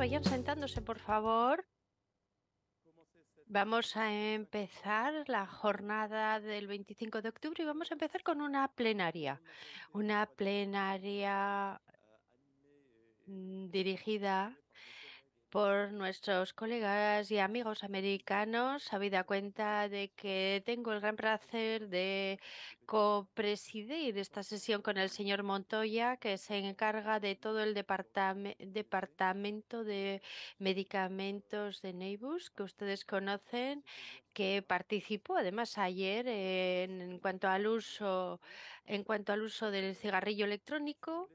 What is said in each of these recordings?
vayan sentándose, por favor. Vamos a empezar la jornada del 25 de octubre y vamos a empezar con una plenaria. Una plenaria dirigida por nuestros colegas y amigos americanos, habida cuenta de que tengo el gran placer de copresidir esta sesión con el señor Montoya, que se encarga de todo el departamento de medicamentos de Neibus, que ustedes conocen, que participó además ayer en cuanto al uso del cigarrillo electrónico.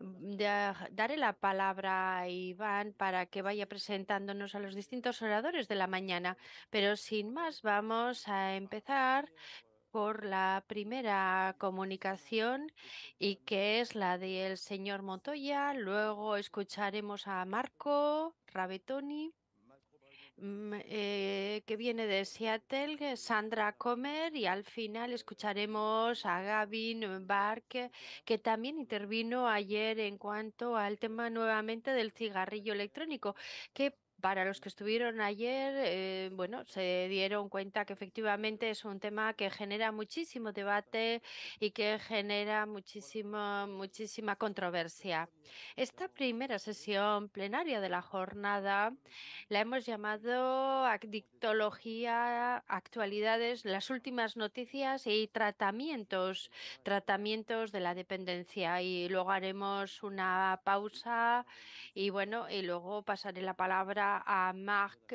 Daré la palabra a Iván para que vaya presentándonos a los distintos oradores de la mañana, pero sin más vamos a empezar por la primera comunicación y que es la del señor Montoya. Luego escucharemos a Marco Rabetoni, que viene de Seattle, Sandra Comer, y al final escucharemos a Gavin Bark, que también intervino ayer en cuanto al tema nuevamente del cigarrillo electrónico, que para los que estuvieron ayer, bueno, se dieron cuenta que efectivamente es un tema que genera muchísimo debate y que genera muchísima controversia. Esta primera sesión plenaria de la jornada la hemos llamado Adictología, actualidades, las últimas noticias y tratamientos de la dependencia. Y luego haremos una pausa y bueno, y luego pasaré la palabra a Marc,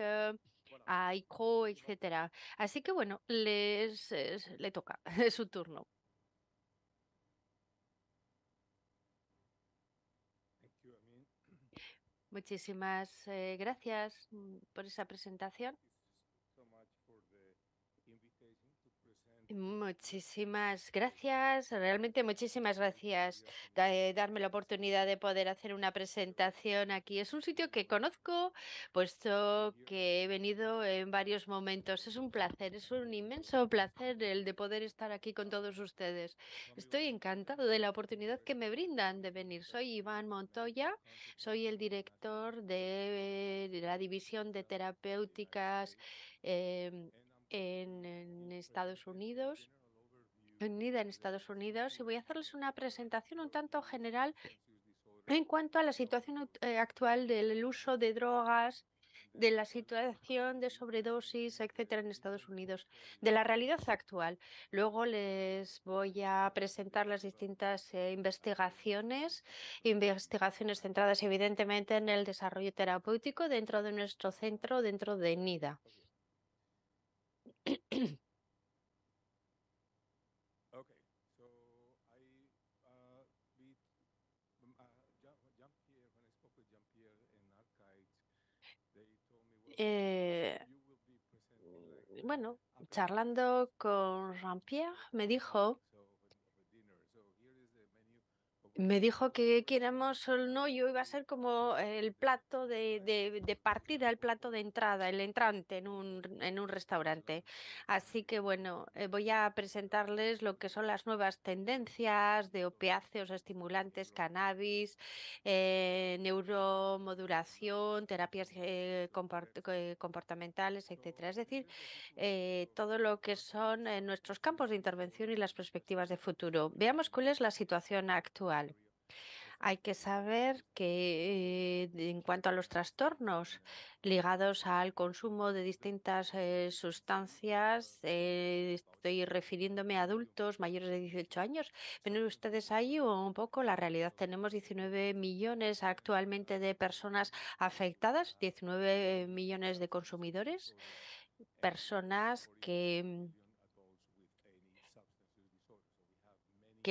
a Iko, etcétera. Así que bueno, le toca, es su turno. Muchísimas gracias por esa presentación. Muchísimas gracias, realmente muchísimas gracias darme la oportunidad de poder hacer una presentación aquí. Es un sitio que conozco, puesto que he venido en varios momentos. Es un placer, es un inmenso placer el de poder estar aquí con todos ustedes. Estoy encantado de la oportunidad que me brindan de venir. Soy Iván Montoya, soy el director de la División de Terapéuticas. em, en Estados Unidos, en Estados Unidos, y voy a hacerles una presentación un tanto general en cuanto a la situación actual del uso de drogas, de la situación de sobredosis, etcétera, en Estados Unidos, de la realidad actual. Luego les voy a presentar las distintas investigaciones centradas evidentemente en el desarrollo terapéutico dentro de nuestro centro, dentro de NIDA. Eh, bueno, charlando con Jean-Pierre, me dijo que quieramos o no, yo iba a ser como el plato de partida, el plato de entrada, el entrante en un restaurante. Así que bueno, voy a presentarles lo que son las nuevas tendencias de opiáceos, estimulantes, cannabis, neuromodulación, terapias comportamentales, etcétera. Es decir, todo lo que son nuestros campos de intervención y las perspectivas de futuro. Veamos cuál es la situación actual. Hay que saber que en cuanto a los trastornos ligados al consumo de distintas sustancias, estoy refiriéndome a adultos mayores de 18 años. Ven ustedes ahí un poco la realidad. Tenemos 19 millones actualmente de personas afectadas, 19 millones de consumidores, personas que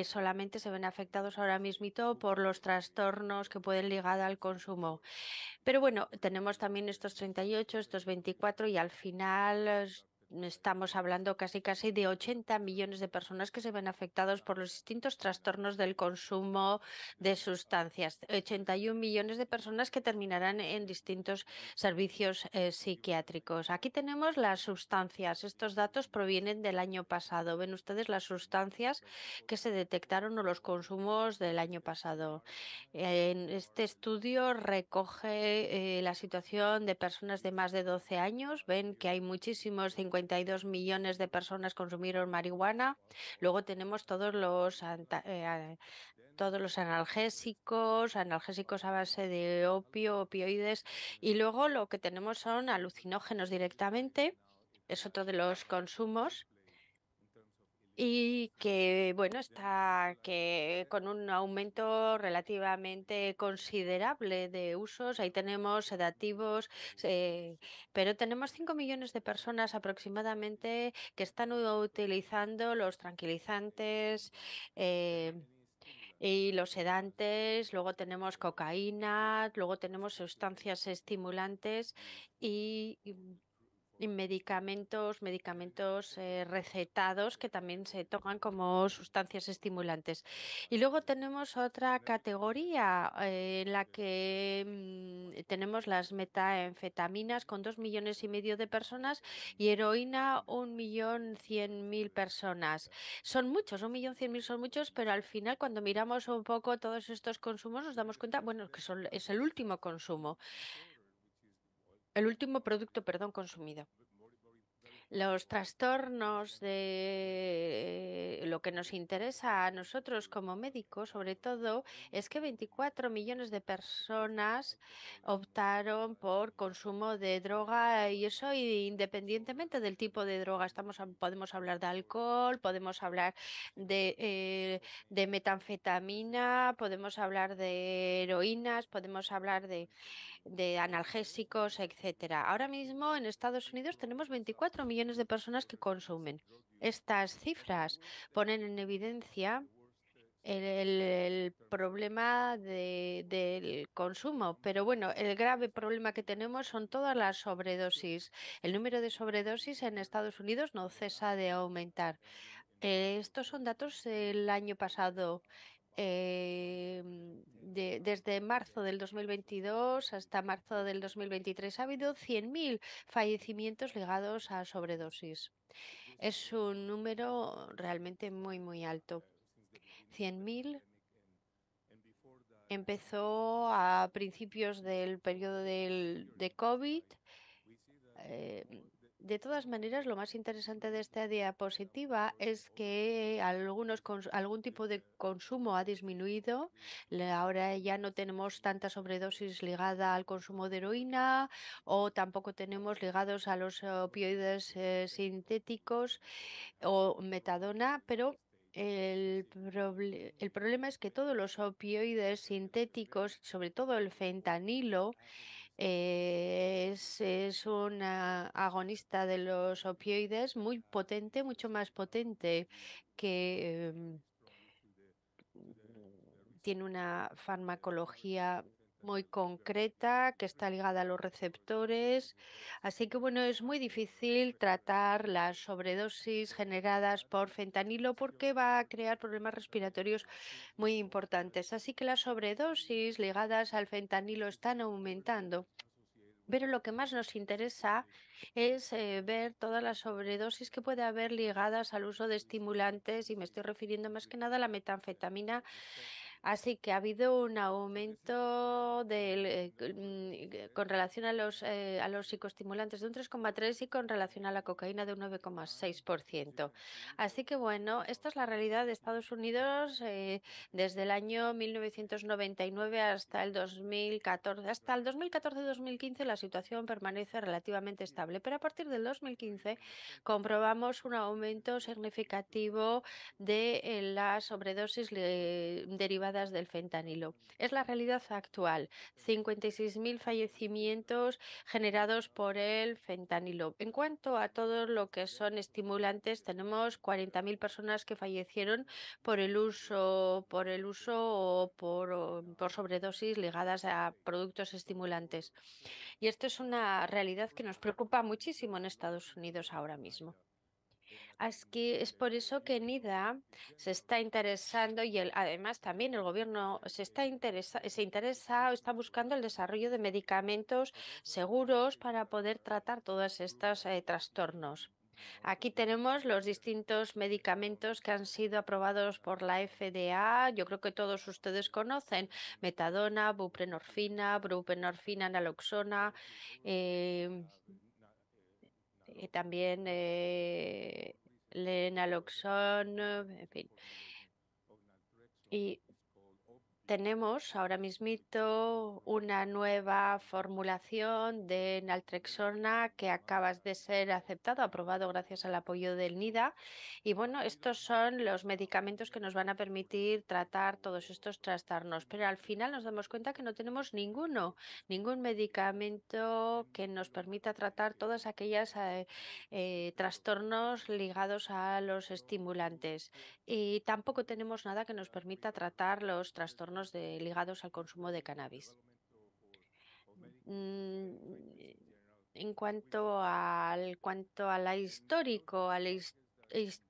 solamente se ven afectados ahora mismito por los trastornos que pueden ligar al consumo. Pero bueno, tenemos también estos 38, estos 24 y al final estamos hablando casi de 80 millones de personas que se ven afectados por los distintos trastornos del consumo de sustancias. 81 millones de personas que terminarán en distintos servicios psiquiátricos. Aquí tenemos las sustancias. Estos datos provienen del año pasado. Ven ustedes las sustancias que se detectaron o los consumos del año pasado. En este estudio recoge la situación de personas de más de 12 años. Ven que hay muchísimos, 52 millones de personas consumieron marihuana. Luego tenemos todos los analgésicos, analgésicos a base de opio, opioides. Y luego lo que tenemos son alucinógenos directamente. Es otro de los consumos y que, bueno, está que con un aumento relativamente considerable de usos. Ahí tenemos sedativos, pero tenemos 5 millones de personas aproximadamente que están utilizando los tranquilizantes. eh, y los sedantes, luego tenemos cocaína, luego tenemos sustancias estimulantes y medicamentos recetados que también se toman como sustancias estimulantes. Y luego tenemos otra categoría en la que tenemos las metanfetaminas con 2,5 millones de personas y heroína 1,100,000 personas. Son muchos, 1,100,000 son muchos, pero al final cuando miramos un poco todos estos consumos nos damos cuenta, bueno, que es el último consumo, el último producto, perdón, consumido. Los trastornos de lo que nos interesa a nosotros como médicos, sobre todo, es que 24 millones de personas optaron por consumo de droga y eso independientemente del tipo de droga. Podemos hablar de alcohol, podemos hablar de metanfetamina, podemos hablar de heroínas, podemos hablar de analgésicos, etcétera. Ahora mismo en Estados Unidos tenemos 24 millones de personas que consumen. Estas cifras ponen en evidencia el problema del consumo, pero bueno, el grave problema que tenemos son todas las sobredosis. El número de sobredosis en Estados Unidos no cesa de aumentar. Estos son datos del año pasado. Desde marzo del 2022 hasta marzo del 2023 ha habido 100.000 fallecimientos ligados a sobredosis. Es un número realmente muy alto. 100.000 empezó a principios del periodo de COVID. Eh, de todas maneras, lo más interesante de esta diapositiva es que algún tipo de consumo ha disminuido. Ahora ya no tenemos tanta sobredosis ligada al consumo de heroína o tampoco tenemos ligados a los opioides sintéticos o metadona, pero el problema es que todos los opioides sintéticos, sobre todo el fentanilo, es un agonista de los opioides muy potente, mucho más potente que tiene una farmacología muy concreta que está ligada a los receptores. Así que bueno, es muy difícil tratar las sobredosis generadas por fentanilo porque va a crear problemas respiratorios muy importantes. Así que las sobredosis ligadas al fentanilo están aumentando. Pero lo que más nos interesa es ver todas las sobredosis que puede haber ligadas al uso de estimulantes y me estoy refiriendo más que nada a la metanfetamina. Así que ha habido un aumento con relación a los psicoestimulantes de un 3,3 y con relación a la cocaína de un 9,6%. Así que bueno, esta es la realidad de Estados Unidos desde el año 1999 hasta el 2014. Hasta el 2014-2015 la situación permanece relativamente estable, pero a partir del 2015 comprobamos un aumento significativo de las sobredosis derivadas ligadas del fentanilo. Es la realidad actual. 56.000 fallecimientos generados por el fentanilo. En cuanto a todo lo que son estimulantes, tenemos 40.000 personas que fallecieron por el uso o por sobredosis ligadas a productos estimulantes. Y esto es una realidad que nos preocupa muchísimo en Estados Unidos ahora mismo. Así es por eso que NIDA se está interesando y además también el gobierno se interesa o está buscando el desarrollo de medicamentos seguros para poder tratar todos estos trastornos. Aquí tenemos los distintos medicamentos que han sido aprobados por la FDA. Yo creo que todos ustedes conocen metadona, buprenorfina, naloxona, eh, también lenaloxón, en fin. Y tenemos ahora mismito una nueva formulación de naltrexona que acaba de ser aceptado, aprobado gracias al apoyo del NIDA. Y bueno, estos son los medicamentos que nos van a permitir tratar todos estos trastornos. Pero al final nos damos cuenta que no tenemos ningún medicamento que nos permita tratar todas aquellas trastornos ligados a los estimulantes. Y tampoco tenemos nada que nos permita tratar los trastornos ligados al consumo de cannabis. Mm, En cuanto a la histórico,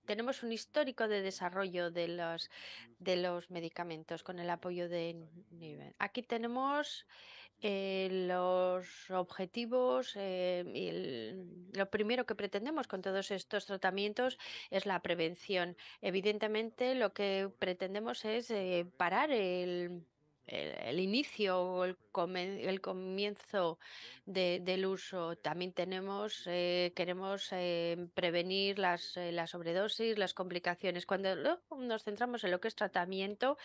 tenemos un histórico de desarrollo de los medicamentos con el apoyo de NIBE. Aquí tenemos los objetivos y lo primero que pretendemos con todos estos tratamientos es la prevención. Evidentemente, lo que pretendemos es parar el inicio o el comienzo del uso. También queremos prevenir la sobredosis, las complicaciones. Cuando luego nos centramos en lo que es tratamiento,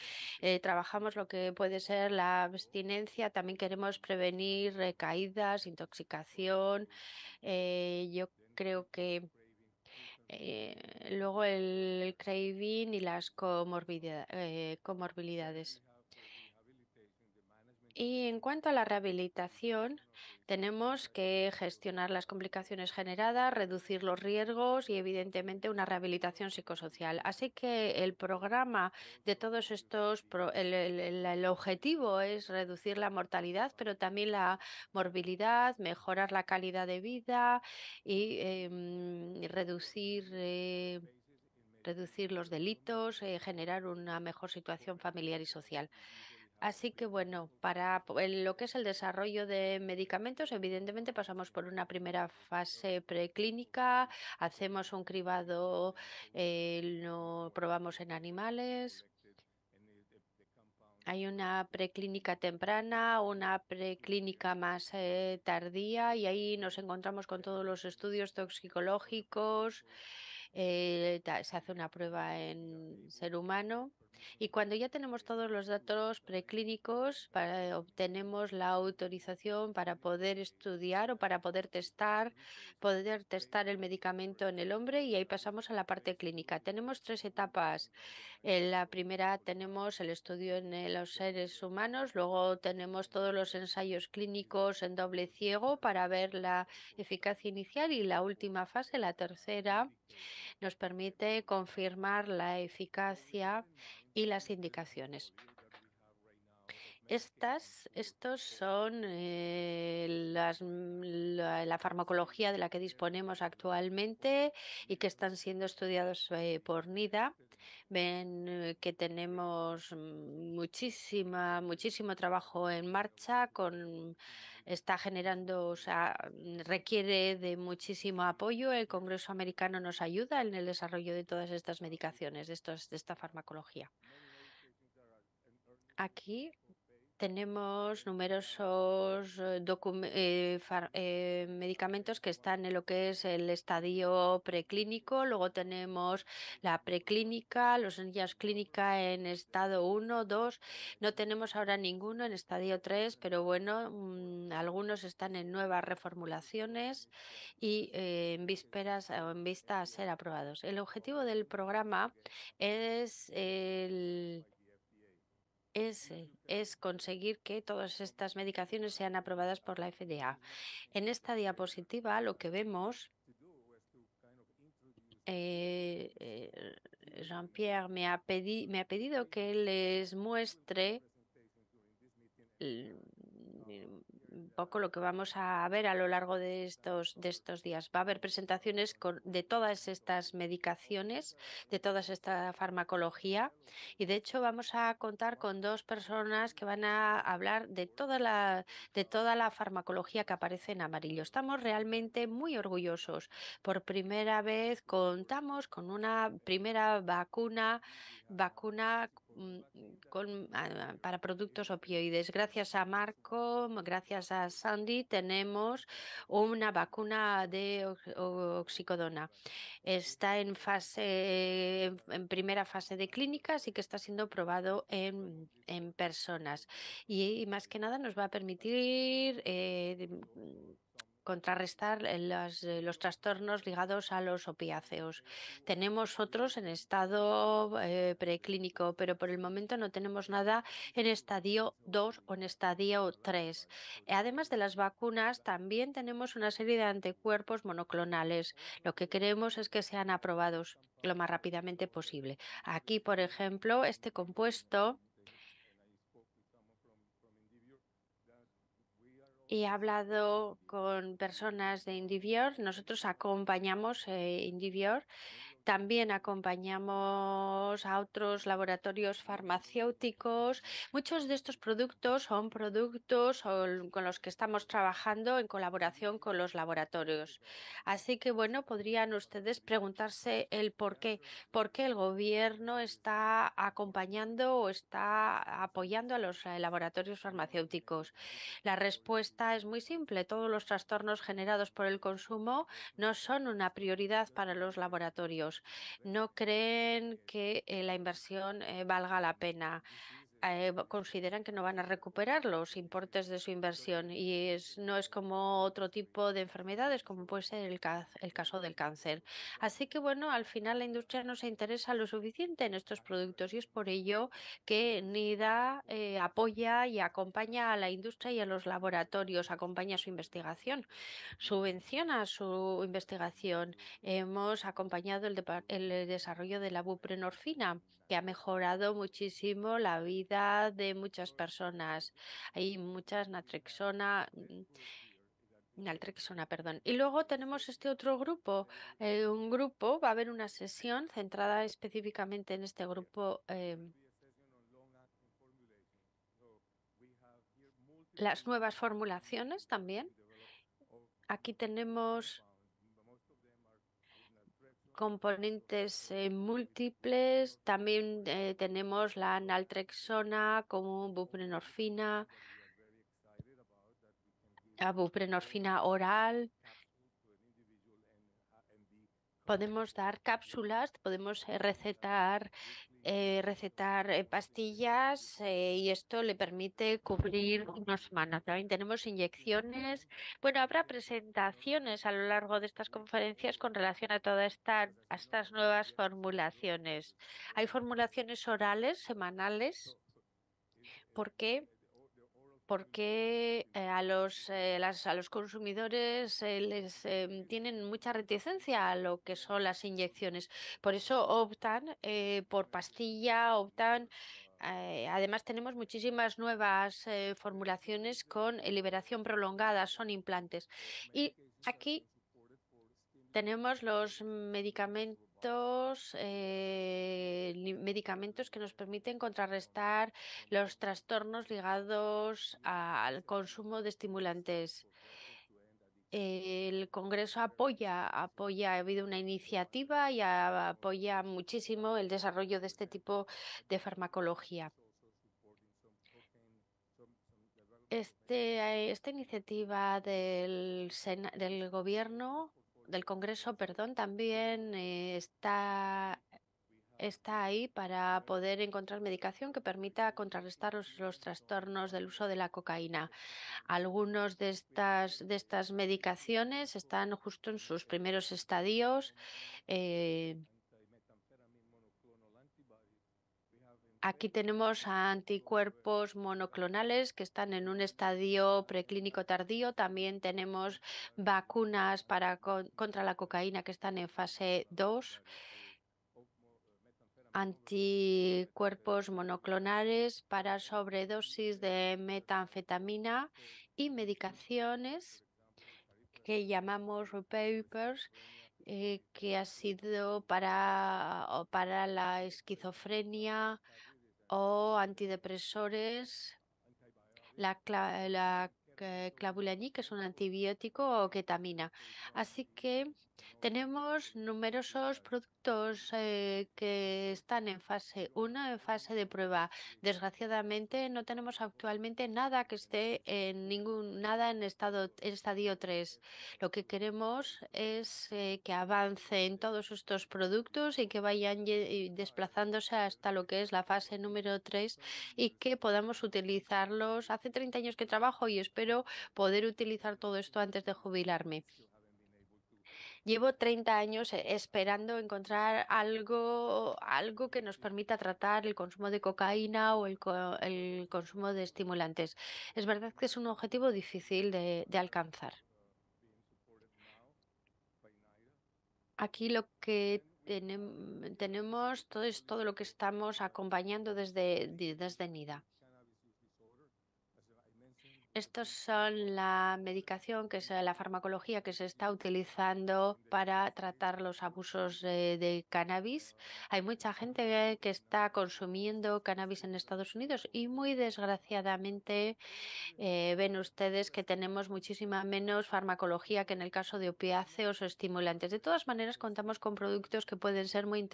trabajamos lo que puede ser la abstinencia, también queremos prevenir recaídas, intoxicación. Yo creo que luego el craving y las comorbilidades. Y en cuanto a la rehabilitación, tenemos que gestionar las complicaciones generadas, reducir los riesgos y, evidentemente, una rehabilitación psicosocial. Así que el programa de todos estos, el objetivo es reducir la mortalidad, pero también la morbilidad, mejorar la calidad de vida y reducir los delitos, generar una mejor situación familiar y social. Así que bueno, en lo que es el desarrollo de medicamentos, evidentemente pasamos por una primera fase preclínica, hacemos un cribado, lo probamos en animales. Hay una preclínica temprana, una preclínica más tardía y ahí nos encontramos con todos los estudios toxicológicos. Se hace una prueba en ser humano y cuando ya tenemos todos los datos preclínicos, obtenemos la autorización para poder estudiar o para poder testar el medicamento en el hombre y ahí pasamos a la parte clínica. Tenemos tres etapas. En la primera tenemos el estudio en los seres humanos, luego tenemos todos los ensayos clínicos en doble ciego para ver la eficacia inicial y la última fase, la tercera, nos permite confirmar la eficacia y las indicaciones. Estos son la farmacología de la que disponemos actualmente y que están siendo estudiados por NIDA. Ven que tenemos muchísimo trabajo en marcha, está generando, o sea, requiere de muchísimo apoyo. El Congreso americano nos ayuda en el desarrollo de todas estas medicaciones, de esta farmacología. Aquí tenemos numerosos medicamentos que están en lo que es el estadio preclínico. Luego tenemos la preclínica, los ensayos clínica en estado 1, 2. No tenemos ahora ninguno en estadio 3, pero bueno, algunos están en nuevas reformulaciones y en vísperas o en vista a ser aprobados. El objetivo del programa es es conseguir que todas estas medicaciones sean aprobadas por la FDA. En esta diapositiva lo que vemos, Jean-Pierre me ha pedido que les muestre un poco lo que vamos a ver a lo largo de estos días. Va a haber presentaciones de todas estas medicaciones, de toda esta farmacología, y de hecho vamos a contar con dos personas que van a hablar de toda la farmacología que aparece en amarillo. Estamos realmente muy orgullosos. Por primera vez contamos con una primera vacuna para productos opioides. Gracias a Marco, gracias a Sandy, tenemos una vacuna de oxicodona. Está en primera fase de clínica, así que está siendo probado en personas. Y más que nada nos va a permitir contrarrestar los trastornos ligados a los opiáceos. Tenemos otros en estado preclínico, pero por el momento no tenemos nada en estadio 2 o en estadio 3. Además de las vacunas, también tenemos una serie de anticuerpos monoclonales. Lo que queremos es que sean aprobados lo más rápidamente posible. Aquí, por ejemplo, este compuesto, y he hablado con personas de Indivior. Nosotros acompañamos Indivior. También acompañamos a otros laboratorios farmacéuticos. Muchos de estos productos son productos con los que estamos trabajando en colaboración con los laboratorios. Así que, bueno, podrían ustedes preguntarse el por qué. ¿Por qué el gobierno está acompañando o está apoyando a los laboratorios farmacéuticos? La respuesta es muy simple. Todos los trastornos generados por el consumo no son una prioridad para los laboratorios. No creen que la inversión valga la pena. Consideran que no van a recuperar los importes de su inversión y no es como otro tipo de enfermedades, como puede ser el caso del cáncer. Así que, bueno, al final la industria no se interesa lo suficiente en estos productos y es por ello que NIDA apoya y acompaña a la industria y a los laboratorios, acompaña su investigación, subvenciona su investigación. Hemos acompañado el desarrollo de la buprenorfina, que ha mejorado muchísimo la vida de muchas personas. Hay muchas naltrexona, perdón. Y luego tenemos este otro grupo, va a haber una sesión centrada específicamente en este grupo. Las nuevas formulaciones también. Aquí tenemos componentes múltiples. También tenemos la naltrexona como buprenorfina, la buprenorfina oral. Podemos dar cápsulas, podemos recetar pastillas y esto le permite cubrir una semana. También tenemos inyecciones. Bueno, habrá presentaciones a lo largo de estas conferencias con relación a a estas nuevas formulaciones. Hay formulaciones orales semanales. ¿Por qué? Porque a los consumidores les tienen mucha reticencia a lo que son las inyecciones. Por eso optan por pastilla, además tenemos muchísimas nuevas formulaciones con liberación prolongada, son implantes. Y aquí tenemos los medicamentos que nos permiten contrarrestar los trastornos ligados al consumo de estimulantes. El Congreso ha habido una iniciativa y apoya muchísimo el desarrollo de este tipo de farmacología. Esta iniciativa del gobierno, del Congreso, perdón, también está ahí para poder encontrar medicación que permita contrarrestar los trastornos del uso de la cocaína. Algunos de estas medicaciones están justo en sus primeros estadios. eh, Aquí tenemos anticuerpos monoclonales que están en un estadio preclínico tardío. También tenemos vacunas contra la cocaína que están en fase 2, anticuerpos monoclonales para sobredosis de metanfetamina y medicaciones que llamamos papers, que ha sido para la esquizofrenia o antidepresores, clavulanil, que es un antibiótico, o ketamina. Así que tenemos numerosos productos que están en fase 1, en fase de prueba. Desgraciadamente, no tenemos actualmente nada que esté nada en estadio 3. Lo que queremos es que avancen todos estos productos y que vayan desplazándose hasta lo que es la fase número 3 y que podamos utilizarlos. Hace 30 años que trabajo y espero poder utilizar todo esto antes de jubilarme. Llevo 30 años esperando encontrar algo que nos permita tratar el consumo de cocaína o el consumo de estimulantes. Es verdad que es un objetivo difícil de alcanzar. Aquí lo que tenemos todo es todo lo que estamos acompañando desde NIDA. Estos son la medicación, que es la farmacología que se está utilizando para tratar los abusos de cannabis. Hay mucha gente que está consumiendo cannabis en Estados Unidos y muy desgraciadamente ven ustedes que tenemos muchísima menos farmacología que en el caso de opiáceos o estimulantes. De todas maneras, contamos con productos que pueden ser muy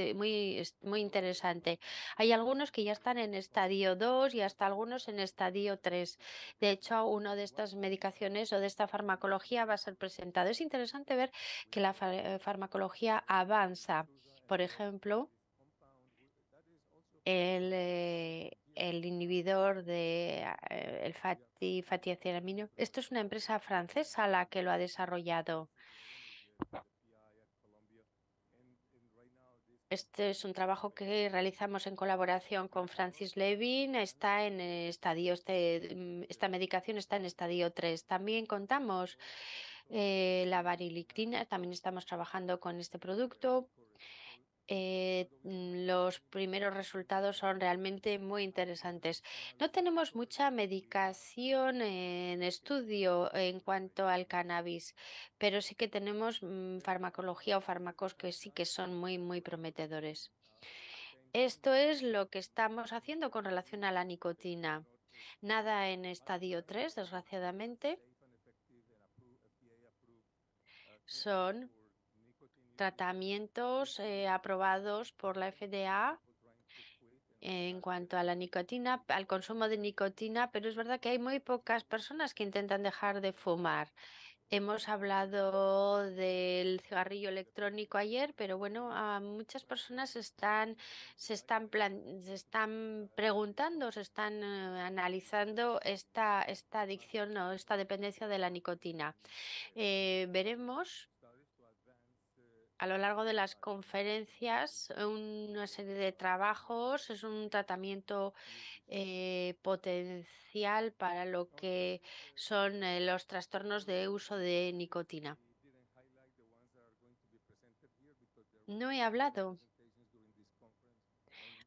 interesantes. Hay algunos que ya están en estadio 2 y hasta algunos en estadio 3. De hecho, una de estas medicaciones o de esta farmacología va a ser presentado. Es interesante ver que la farmacología avanza. Por ejemplo, el inhibidor de fatty acidoamino. Esto es una empresa francesa la que lo ha desarrollado. Este es un trabajo que realizamos en colaboración con Francis Levin. Está en esta medicación está en estadio 3. También contamos la variliclina. También estamos trabajando con este producto. Los primeros resultados son realmente muy interesantes. No tenemos mucha medicación en estudio en cuanto al cannabis, pero sí que tenemos farmacología o fármacos que sí que son muy prometedores. Esto es lo que estamos haciendo con relación a la nicotina. Nada en estadio 3, desgraciadamente. Son tratamientos aprobados por la FDA en cuanto a la nicotina, al consumo de nicotina, pero es verdad que hay muy pocas personas que intentan dejar de fumar. Hemos hablado del cigarrillo electrónico ayer, pero bueno, muchas personas se están preguntando, se están analizando esta adicción o esta dependencia de la nicotina. Veremos a lo largo de las conferencias una serie de trabajos. Es un tratamiento potencial para lo que son los trastornos de uso de nicotina. No he hablado.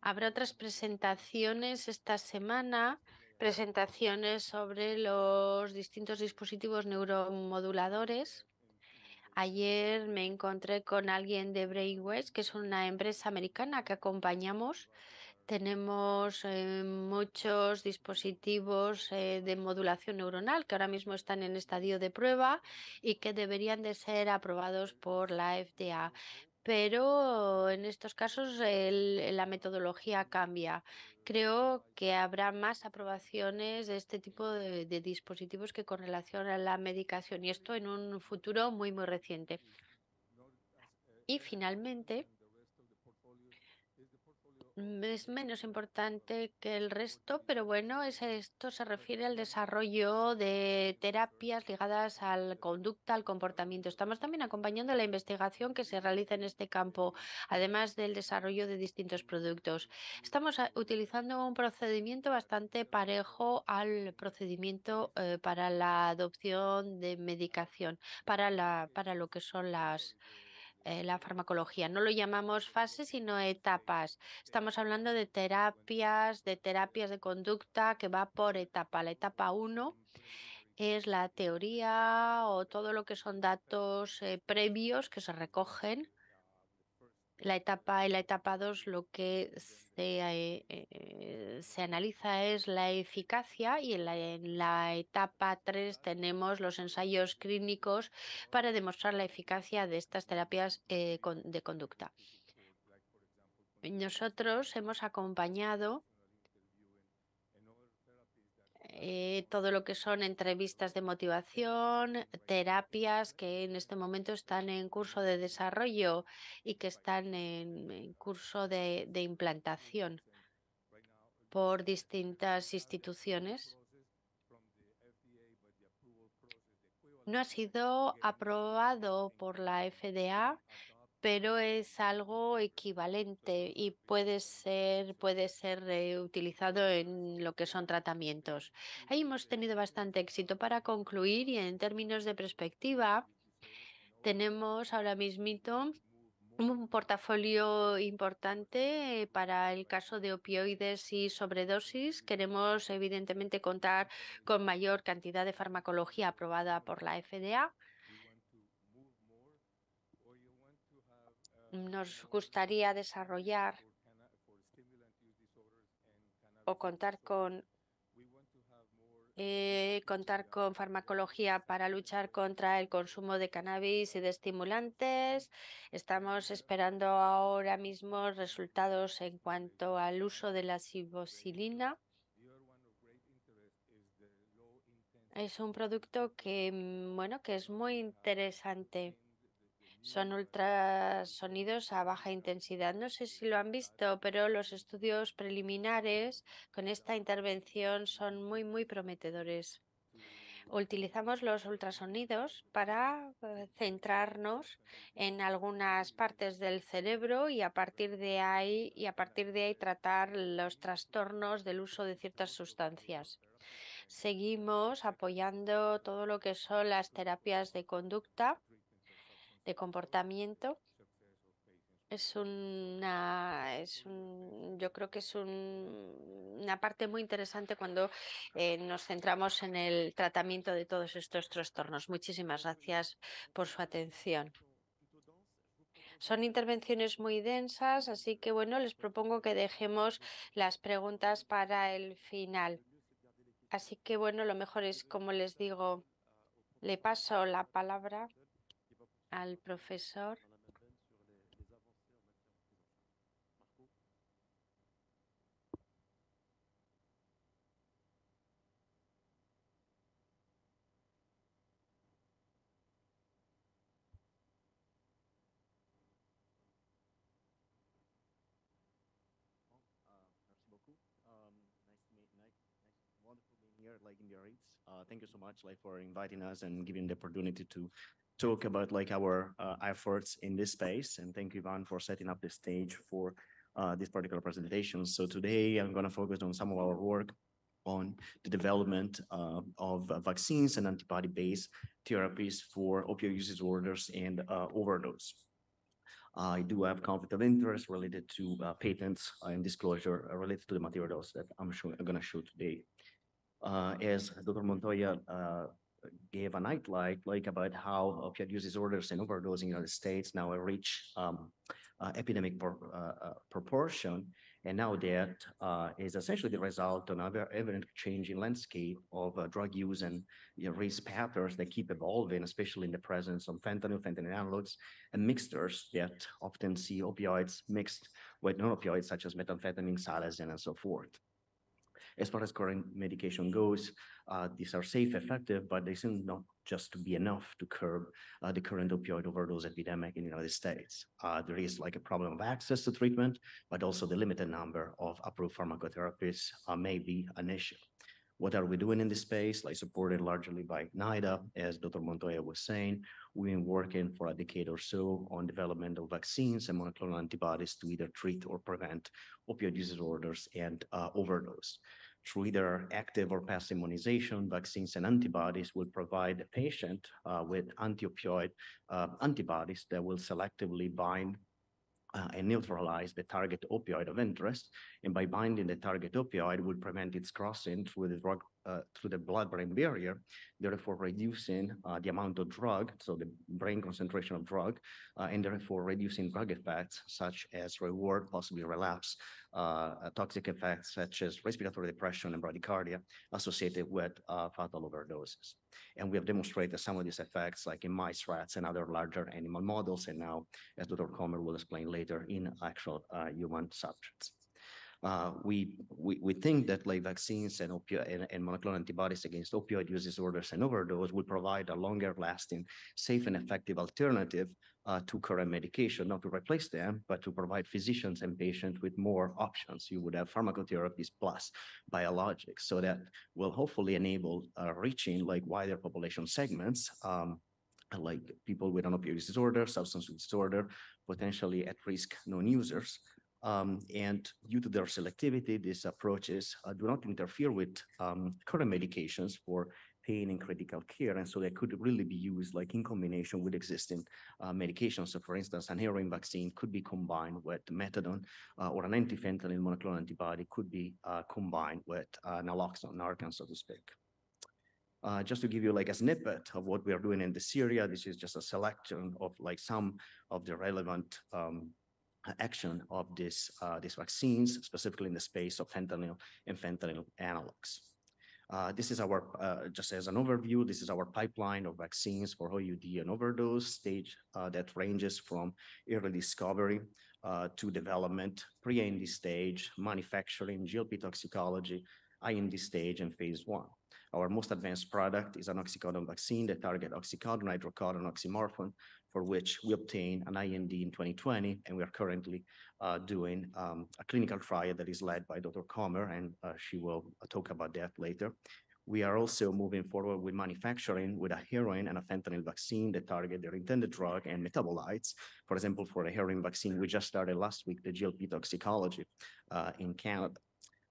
Habrá otras presentaciones esta semana, presentaciones sobre los distintos dispositivos neuromoduladores. Ayer me encontré con alguien de Brainwaves, que es una empresa americana que acompañamos. Tenemos muchos dispositivos de modulación neuronal que ahora mismo están en estadio de prueba y que deberían de ser aprobados por la FDA. Pero en estos casos la metodología cambia. Creo que habrá más aprobaciones de este tipo de dispositivos que con relación a la medicación, y esto en un futuro muy reciente. Y finalmente, Es menos importante que el resto, pero bueno, esto se refiere al desarrollo de terapias ligadas a la conducta, al comportamiento. Estamos también acompañando la investigación que se realiza en este campo, además del desarrollo de distintos productos. Estamos utilizando un procedimiento bastante parejo al procedimiento para la adopción de medicación, para lo que son la farmacología. No lo llamamos fases, sino etapas. Estamos hablando de terapias de conducta que va por etapa. La etapa uno es la teoría o todo lo que son datos previos que se recogen. En la etapa 2 lo que se analiza es la eficacia y en la etapa 3 tenemos los ensayos clínicos para demostrar la eficacia de estas terapias de conducta. Nosotros hemos acompañado todo lo que son entrevistas de motivación, terapias que en este momento están en curso de desarrollo y que están en curso de implantación por distintas instituciones. No ha sido aprobado por la FDA, pero es algo equivalente y puede ser utilizado en lo que son tratamientos. Ahí hemos tenido bastante éxito. Para concluir, y en términos de perspectiva, tenemos ahora mismito un portafolio importante para el caso de opioides y sobredosis. Queremos, evidentemente, contar con mayor cantidad de farmacología aprobada por la FDA. Nos gustaría desarrollar o contar con farmacología para luchar contra el consumo de cannabis y de estimulantes. Estamos esperando ahora mismo resultados en cuanto al uso de la psilocibina. Es un producto que, bueno, que es muy interesante. Son ultrasonidos a baja intensidad. No sé si lo han visto, pero los estudios preliminares con esta intervención son muy prometedores. Utilizamos los ultrasonidos para centrarnos en algunas partes del cerebro y a partir de ahí tratar los trastornos del uso de ciertas sustancias. Seguimos apoyando todo lo que son las terapias de conducta, de comportamiento. Yo creo que es una parte muy interesante cuando nos centramos en el tratamiento de todos estos trastornos. Muchísimas gracias por su atención. Son intervenciones muy densas, así que bueno, les propongo que dejemos las preguntas para el final. Así que bueno, lo mejor es, como les digo, le paso la palabra al profesor. Merci beaucoup. Wonderful being here, like in Biarritz. Thank you so much, like, for inviting us and giving the opportunity to talk about like our efforts in this space. And thank you, Ivan, for setting up the stage for this particular presentation. So today I'm going to focus on some of our work on the development of vaccines and antibody-based therapies for opioid use disorders and overdose. I do have conflict of interest related to patents and disclosure related to the materials that I'm going to show today. As Dr. Montoya gave an outline like about how opioid use disorders and overdose in the United States now reach epidemic proportion. And now that is essentially the result of another ever-changing landscape of drug use and risk patterns that keep evolving, especially in the presence of fentanyl analogs, and mixtures that often see opioids mixed with non-opioids such as methamphetamine, psilocybin, and so forth. As far as current medication goes, these are safe, effective, but they seem not just to be enough to curb the current opioid overdose epidemic in the United States. There is like a problem of access to treatment, but also the limited number of approved pharmacotherapies may be an issue. What are we doing in this space? Like supported largely by NIDA, as Dr. Montoya was saying, we've been working for a decade or so on development of vaccines and monoclonal antibodies to either treat or prevent opioid use disorders and overdose. Through either active or passive immunization, vaccines and antibodies will provide the patient with anti-opioid antibodies that will selectively bind and neutralize the target opioid of interest. And by binding the target opioid, will prevent its crossing through the drug, through the blood-brain barrier, therefore reducing the amount of drug, so the brain concentration of drug, and therefore reducing drug effects such as reward, possibly relapse, toxic effects such as respiratory depression and bradycardia associated with fatal overdoses. And we have demonstrated some of these effects like in mice, rats, and other larger animal models, and now, as Dr. Comer will explain later, in actual human subjects. We think that like vaccines and monoclonal antibodies against opioid use disorders and overdose will provide a longer lasting, safe and effective alternative to current medication, not to replace them, but to provide physicians and patients with more options. You would have pharmacotherapies plus biologics, so that will hopefully enable reaching like wider population segments, like people with an opioid use disorder, substance use disorder, potentially at-risk non-users. And due to their selectivity, these approaches do not interfere with current medications for pain and critical care. And so they could really be used like in combination with existing medications. So for instance, an heroin vaccine could be combined with methadone, or an anti-fentanyl monoclonal antibody could be combined with naloxone, Narcan, so to speak. Just to give you like a snippet of what we are doing in this area, this is just a selection of like some of the relevant action of these vaccines, specifically in the space of fentanyl and fentanyl analogs. This is our, just as an overview, this is our pipeline of vaccines for OUD and overdose stage that ranges from early discovery to development, pre-IND stage, manufacturing, GLP toxicology, IND stage, and phase 1. Our most advanced product is an oxycodone vaccine that target oxycodone, hydrocodone, oxymorphone, for which we obtained an IND in 2020, and we are currently doing a clinical trial that is led by Dr. Comer, and she will talk about that later. We are also moving forward with manufacturing with a heroin and a fentanyl vaccine that target their intended drug and metabolites. For example, for a heroin vaccine, we just started last week the GLP toxicology in Canada.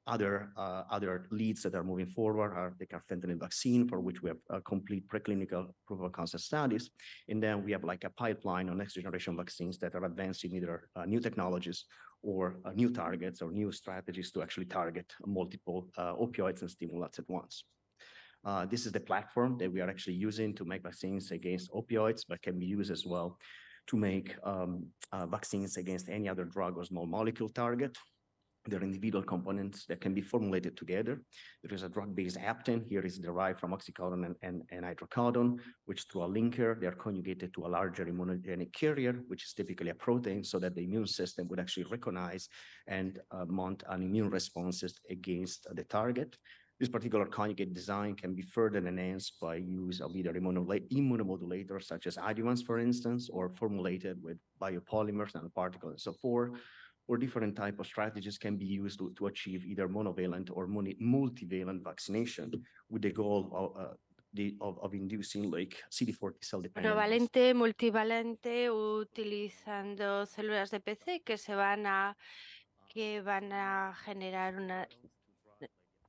Other leads that are moving forward are the carfentanil vaccine, for which we have complete preclinical proof of concept studies. And then we have like a pipeline of next generation vaccines that are advancing either new technologies or new targets or new strategies to actually target multiple opioids and stimulants at once. This is the platform that we are actually using to make vaccines against opioids, but can be used as well to make vaccines against any other drug or small molecule target. There are individual components that can be formulated together. There is a drug-based aptin. Here is derived from oxycodone and hydrocodone, which through a linker, they are conjugated to a larger immunogenic carrier, which is typically a protein, so that the immune system would actually recognize and mount an immune responses against the target. This particular conjugate design can be further enhanced by use of either immunomodulators, such as adjuvants, for instance, or formulated with biopolymers, nanoparticles, and so forth, or different type of strategies can be used to achieve either monovalent or multivalent vaccination with the goal of inducing like CD4 T cell dependent. Monovalente, multivalente, utilizando células de PC que van a generar una.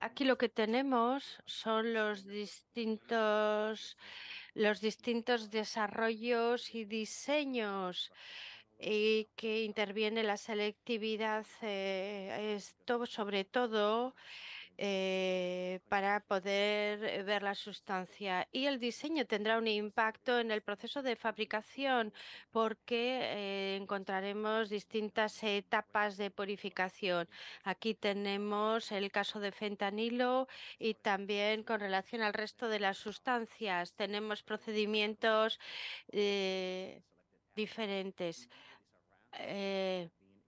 Aquí lo que tenemos son los distintos desarrollos y diseños que interviene la selectividad, esto sobre todo para poder ver la sustancia. Y el diseño tendrá un impacto en el proceso de fabricación porque encontraremos distintas etapas de purificación. Aquí tenemos el caso de fentanilo y también con relación al resto de las sustancias. Tenemos procedimientos diferentes.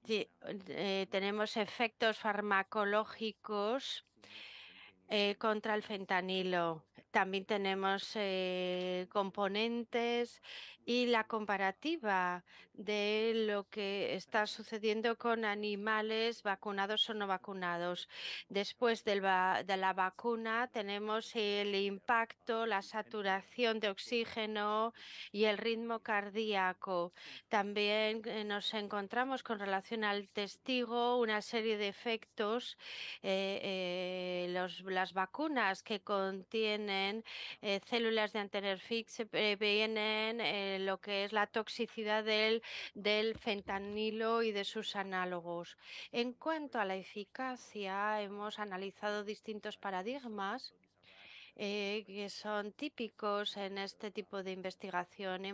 Sí, tenemos efectos farmacológicos contra el fentanilo. También tenemos componentes y la comparativa de lo que está sucediendo con animales vacunados o no vacunados. Después de la vacuna tenemos el impacto, la saturación de oxígeno y el ritmo cardíaco. También nos encontramos con relación al testigo una serie de efectos. Las vacunas que contienen células de Antenerfix previenen lo que es la toxicidad del fentanilo y de sus análogos. En cuanto a la eficacia, hemos analizado distintos paradigmas que son típicos en este tipo de investigación.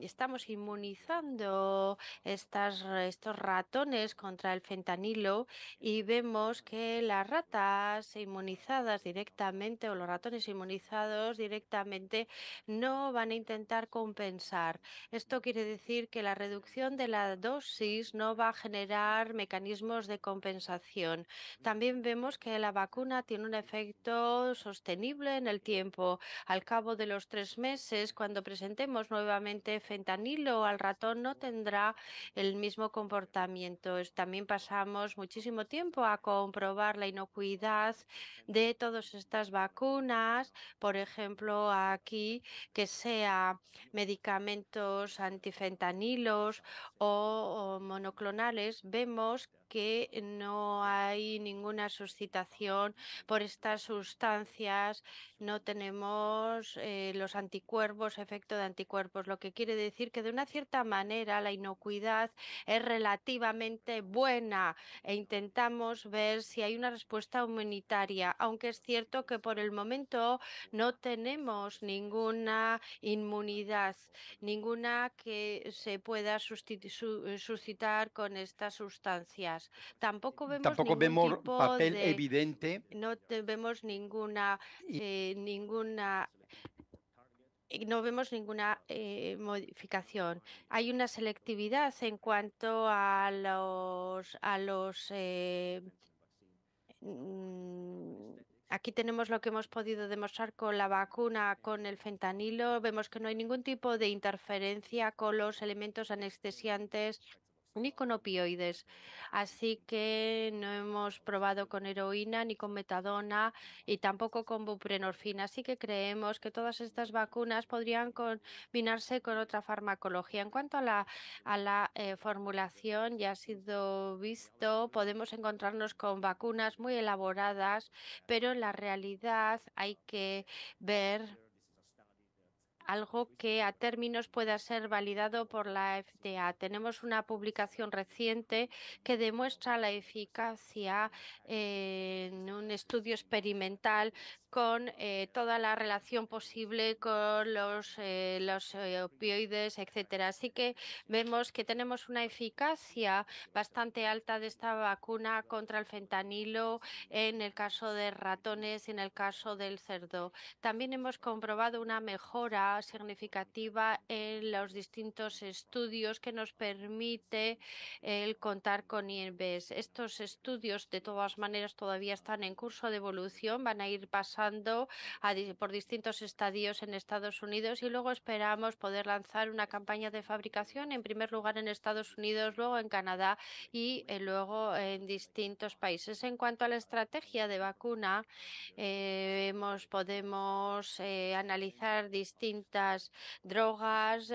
Estamos inmunizando estos ratones contra el fentanilo y vemos que las ratas inmunizadas directamente o los ratones inmunizados directamente no van a intentar compensar. Esto quiere decir que la reducción de la dosis no va a generar mecanismos de compensación. También vemos que la vacuna tiene un efecto sostenible en el tiempo. Al cabo de los 3 meses, cuando presentemos nuevamente fentanilo al ratón, no tendrá el mismo comportamiento. También pasamos muchísimo tiempo a comprobar la inocuidad de todas estas vacunas. Por ejemplo, aquí que sea medicamentos antifentanilos o monoclonales, vemos que no hay ninguna suscitación por estas sustancias, no tenemos los anticuerpos, efecto de anticuerpos, lo que quiere decir que de una cierta manera la inocuidad es relativamente buena e intentamos ver si hay una respuesta inmunitaria, aunque es cierto que por el momento no tenemos ninguna inmunidad, ninguna que se pueda suscitar con estas sustancias. Tampoco vemos Tampoco ningún vemos tipo papel de, evidente no vemos ninguna, y ninguna no vemos ninguna modificación. Hay una selectividad en cuanto a Mm, aquí tenemos lo que hemos podido demostrar con la vacuna, con el fentanilo. Vemos que no hay ningún tipo de interferencia con los elementos anestesiantes ni con opioides. Así que no hemos probado con heroína ni con metadona y tampoco con buprenorfina. Así que creemos que todas estas vacunas podrían combinarse con otra farmacología. En cuanto a la formulación, ya ha sido visto, podemos encontrarnos con vacunas muy elaboradas, pero en la realidad hay que ver algo que a términos pueda ser validado por la FDA. Tenemos una publicación reciente que demuestra la eficacia en un estudio experimental con toda la relación posible con los opioides, etcétera. Así que vemos que tenemos una eficacia bastante alta de esta vacuna contra el fentanilo en el caso de ratones y en el caso del cerdo. También hemos comprobado una mejora significativa en los distintos estudios que nos permite el contar con INVES. Estos estudios, de todas maneras, todavía están en curso de evolución, van a ir pasando por distintos estadios en Estados Unidos y luego esperamos poder lanzar una campaña de fabricación, en primer lugar en Estados Unidos, luego en Canadá y luego en distintos países. En cuanto a la estrategia de vacuna, podemos analizar distintas drogas.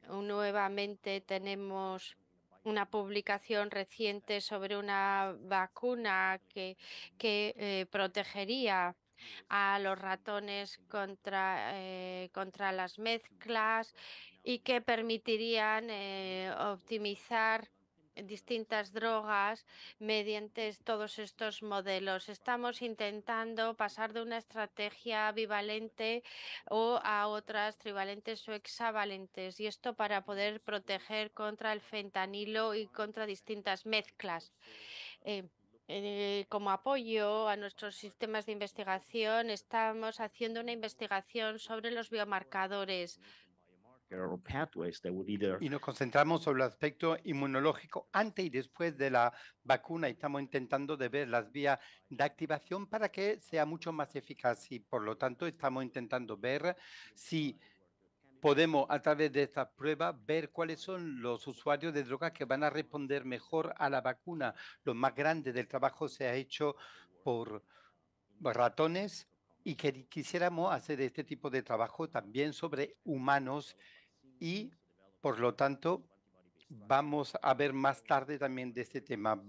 Nuevamente tenemos una publicación reciente sobre una vacuna que protegería a los ratones contra las mezclas y que permitirían optimizar distintas drogas mediante todos estos modelos. Estamos intentando pasar de una estrategia bivalente o a otras trivalentes o hexavalentes, y esto para poder proteger contra el fentanilo y contra distintas mezclas. Eh, como apoyo a nuestros sistemas de investigación, estamos haciendo una investigación sobre los biomarcadores or pathways that would either Y nos concentramos sobre el aspecto inmunológico antes y después de la vacuna y estamos intentando de ver las vías de activación para que sea mucho más eficaz y por lo tanto estamos intentando ver si podemos a través de esta prueba ver cuáles son los usuarios de drogas que van a responder mejor a la vacuna. Lo más grande del trabajo se ha hecho por ratones y que quisiéramos hacer este tipo de trabajo también sobre humanos y por lo tanto vamos a ver más tarde también de este tema.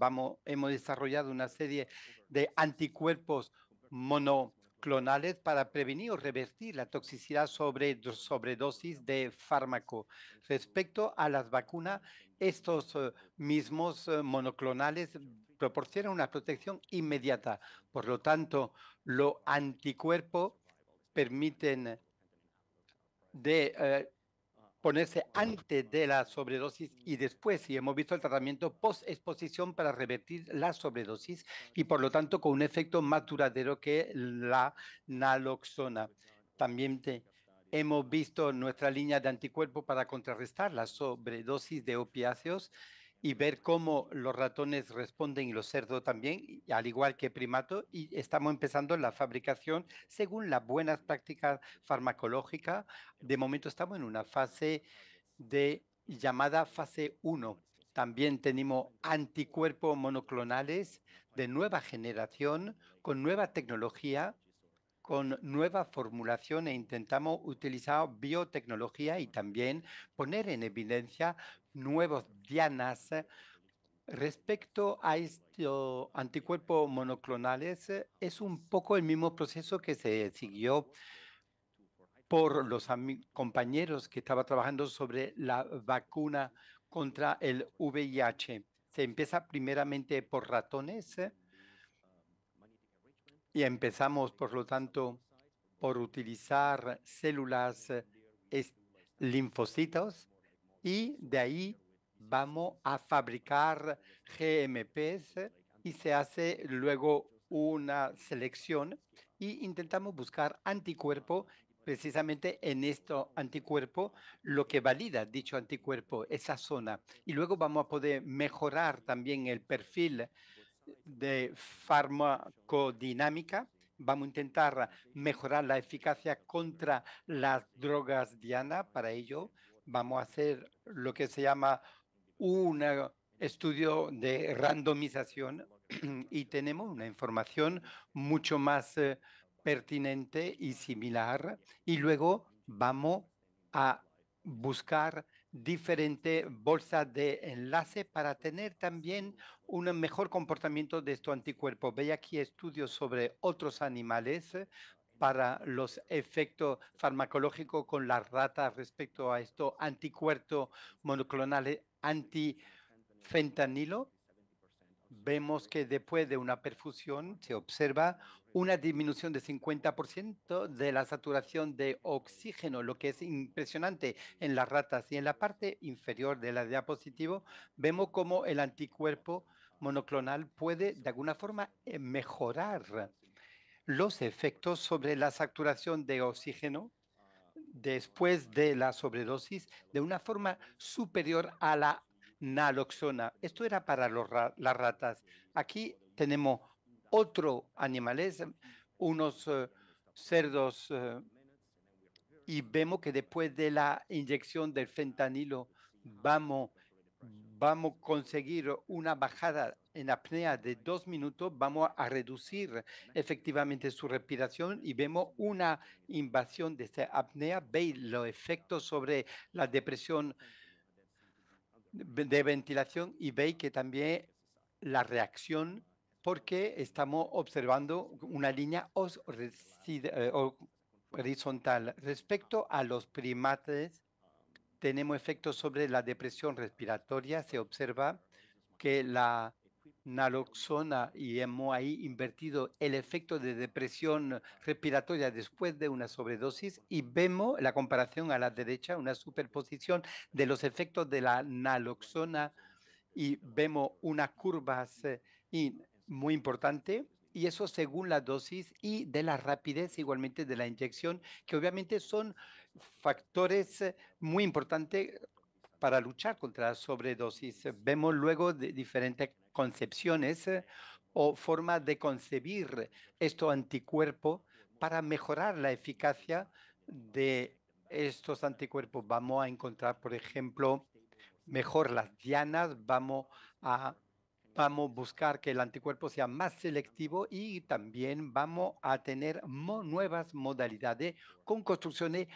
Hemos desarrollado una serie de anticuerpos monoclonales para prevenir o revertir la toxicidad sobre sobredosis de fármaco. Respecto a las vacunas, estos mismos monoclonales proporcionan una protección inmediata. Por lo tanto, los anticuerpos permiten de ponerse antes de la sobredosis y después, y hemos visto el tratamiento post-exposición para revertir la sobredosis y por lo tanto con un efecto más duradero que la naloxona. También hemos visto nuestra línea de anticuerpos para contrarrestar la sobredosis de opiáceos y ver cómo los ratones responden y los cerdos también, al igual que primatos, y estamos empezando la fabricación según las buenas prácticas farmacológicas. De momento estamos en una fase de llamada fase 1. También tenemos anticuerpos monoclonales de nueva generación con nueva tecnología, con nueva formulación e intentamos utilizar biotecnología y también poner en evidencia nuevos dianas. Respecto a estos anticuerpos monoclonales, es un poco el mismo proceso que se siguió por los compañeros que estaban trabajando sobre la vacuna contra el VIH. Se empieza primeramente por ratones y empezamos, por lo tanto, por utilizar células linfocitos y de ahí vamos a fabricar GMPs y se hace luego una selección y intentamos buscar anticuerpo precisamente en esto anticuerpo, lo que valida dicho anticuerpo, esa zona. Y luego vamos a poder mejorar también el perfil de farmacodinámica. Vamos a intentar mejorar la eficacia contra las drogas diana. Para ello, vamos a hacer lo que se llama un estudio de randomización y tenemos una información mucho más pertinente y similar. Y luego vamos a buscar diferentes bolsas de enlace para tener también un mejor comportamiento de estos anticuerpos. Ve aquí estudios sobre otros animales para los efectos farmacológicos con las ratas respecto a estos anticuerpos monoclonales antifentanilo. Vemos que después de una perfusión se observa una disminución de 50% de la saturación de oxígeno, lo que es impresionante en las ratas. Y en la parte inferior de la diapositiva vemos cómo el anticuerpo monoclonal puede de alguna forma mejorar los efectos sobre la saturación de oxígeno después de la sobredosis de una forma superior a la naloxona. Esto era para las ratas. Aquí tenemos otro animales, unos cerdos, y vemos que después de la inyección del fentanilo vamos a conseguir una bajada en apnea de 2 minutos, vamos a reducir efectivamente su respiración y vemos una invasión de esta apnea. Veis los efectos sobre la depresión de ventilación y veis que también la reacción porque estamos observando una línea horizontal. Respecto a los primates, tenemos efectos sobre la depresión respiratoria. Se observa que la naloxona y hemos ahí invertido el efecto de depresión respiratoria después de una sobredosis y vemos la comparación a la derecha, una superposición de los efectos de la naloxona y vemos unas curvas muy importante y eso según la dosis y de la rapidez igualmente de la inyección, que obviamente son factores muy importantes para luchar contra la sobredosis. Vemos luego de diferentes concepciones o formas de concebir estos anticuerpos para mejorar la eficacia de estos anticuerpos. Vamos a encontrar, por ejemplo, mejor las dianas, vamos a buscar que el anticuerpo sea más selectivo y también vamos a tener nuevas modalidades con construcciones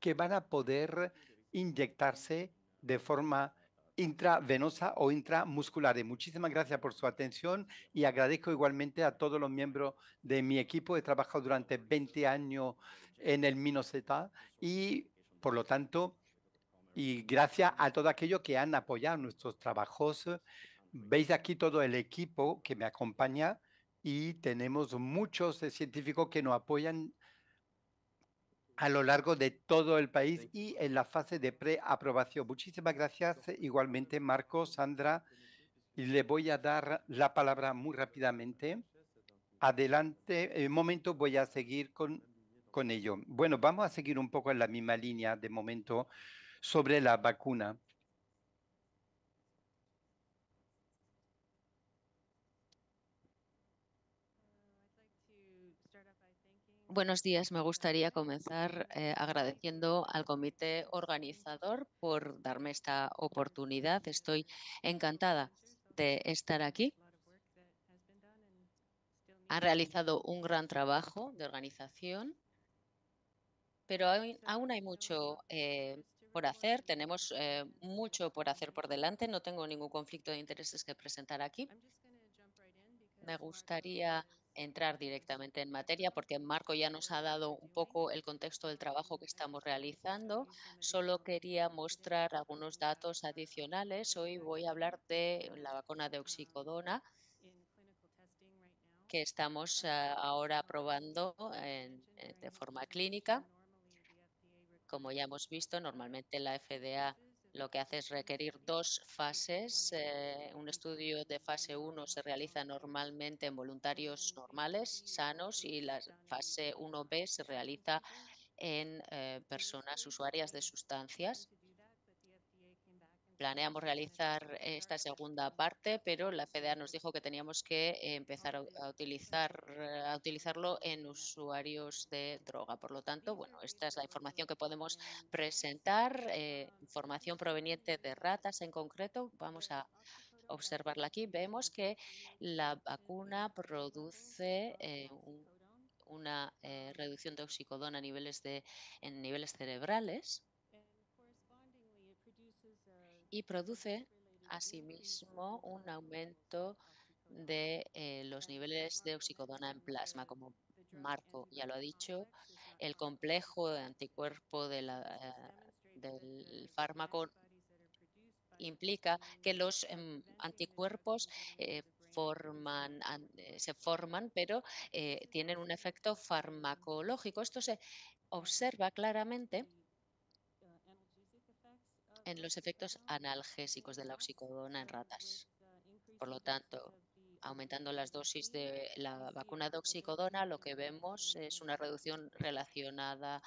que van a poder inyectarse de forma intravenosa o intramuscular. Muchísimas gracias por su atención y agradezco igualmente a todos los miembros de mi equipo. He trabajado durante 20 años en el Minnesota y, por lo tanto, y gracias a todos aquellos que han apoyado nuestros trabajos. Veis aquí todo el equipo que me acompaña y tenemos muchos científicos que nos apoyan a lo largo de todo el país y en la fase de preaprobación. Muchísimas gracias igualmente, Marco, Sandra. Y le voy a dar la palabra muy rápidamente. Adelante, un momento voy a seguir con ello. Bueno, vamos a seguir un poco en la misma línea de momento sobre la vacuna. Buenos días. Me gustaría comenzar agradeciendo al comité organizador por darme esta oportunidad. Estoy encantada de estar aquí. Han realizado un gran trabajo de organización, pero aún hay mucho por hacer. Tenemos mucho por hacer por delante. No tengo ningún conflicto de intereses que presentar aquí. Me gustaría entrar directamente en materia porque Marco ya nos ha dado un poco el contexto del trabajo que estamos realizando. Solo quería mostrar algunos datos adicionales. Hoy voy a hablar de la vacuna de oxicodona que estamos ahora probando de forma clínica. Como ya hemos visto, normalmente la FDA lo que hace es requerir dos fases. Un estudio de fase 1 se realiza normalmente en voluntarios normales, sanos, y la fase 1B se realiza en personas usuarias de sustancias. Planeamos realizar esta segunda parte, pero la FDA nos dijo que teníamos que empezar a utilizarlo en usuarios de droga. Por lo tanto, bueno, esta es la información que podemos presentar, información proveniente de ratas en concreto. Vamos a observarla aquí. Vemos que la vacuna produce una reducción de oxicodona en niveles cerebrales y produce asimismo un aumento de los niveles de oxicodona en plasma. Como Marco ya lo ha dicho, el complejo de anticuerpo del fármaco implica que los anticuerpos se forman, pero tienen un efecto farmacológico. Esto se observa claramente en los efectos analgésicos de la oxicodona en ratas. Por lo tanto, aumentando las dosis de la vacuna de oxicodona, lo que vemos es una reducción relacionada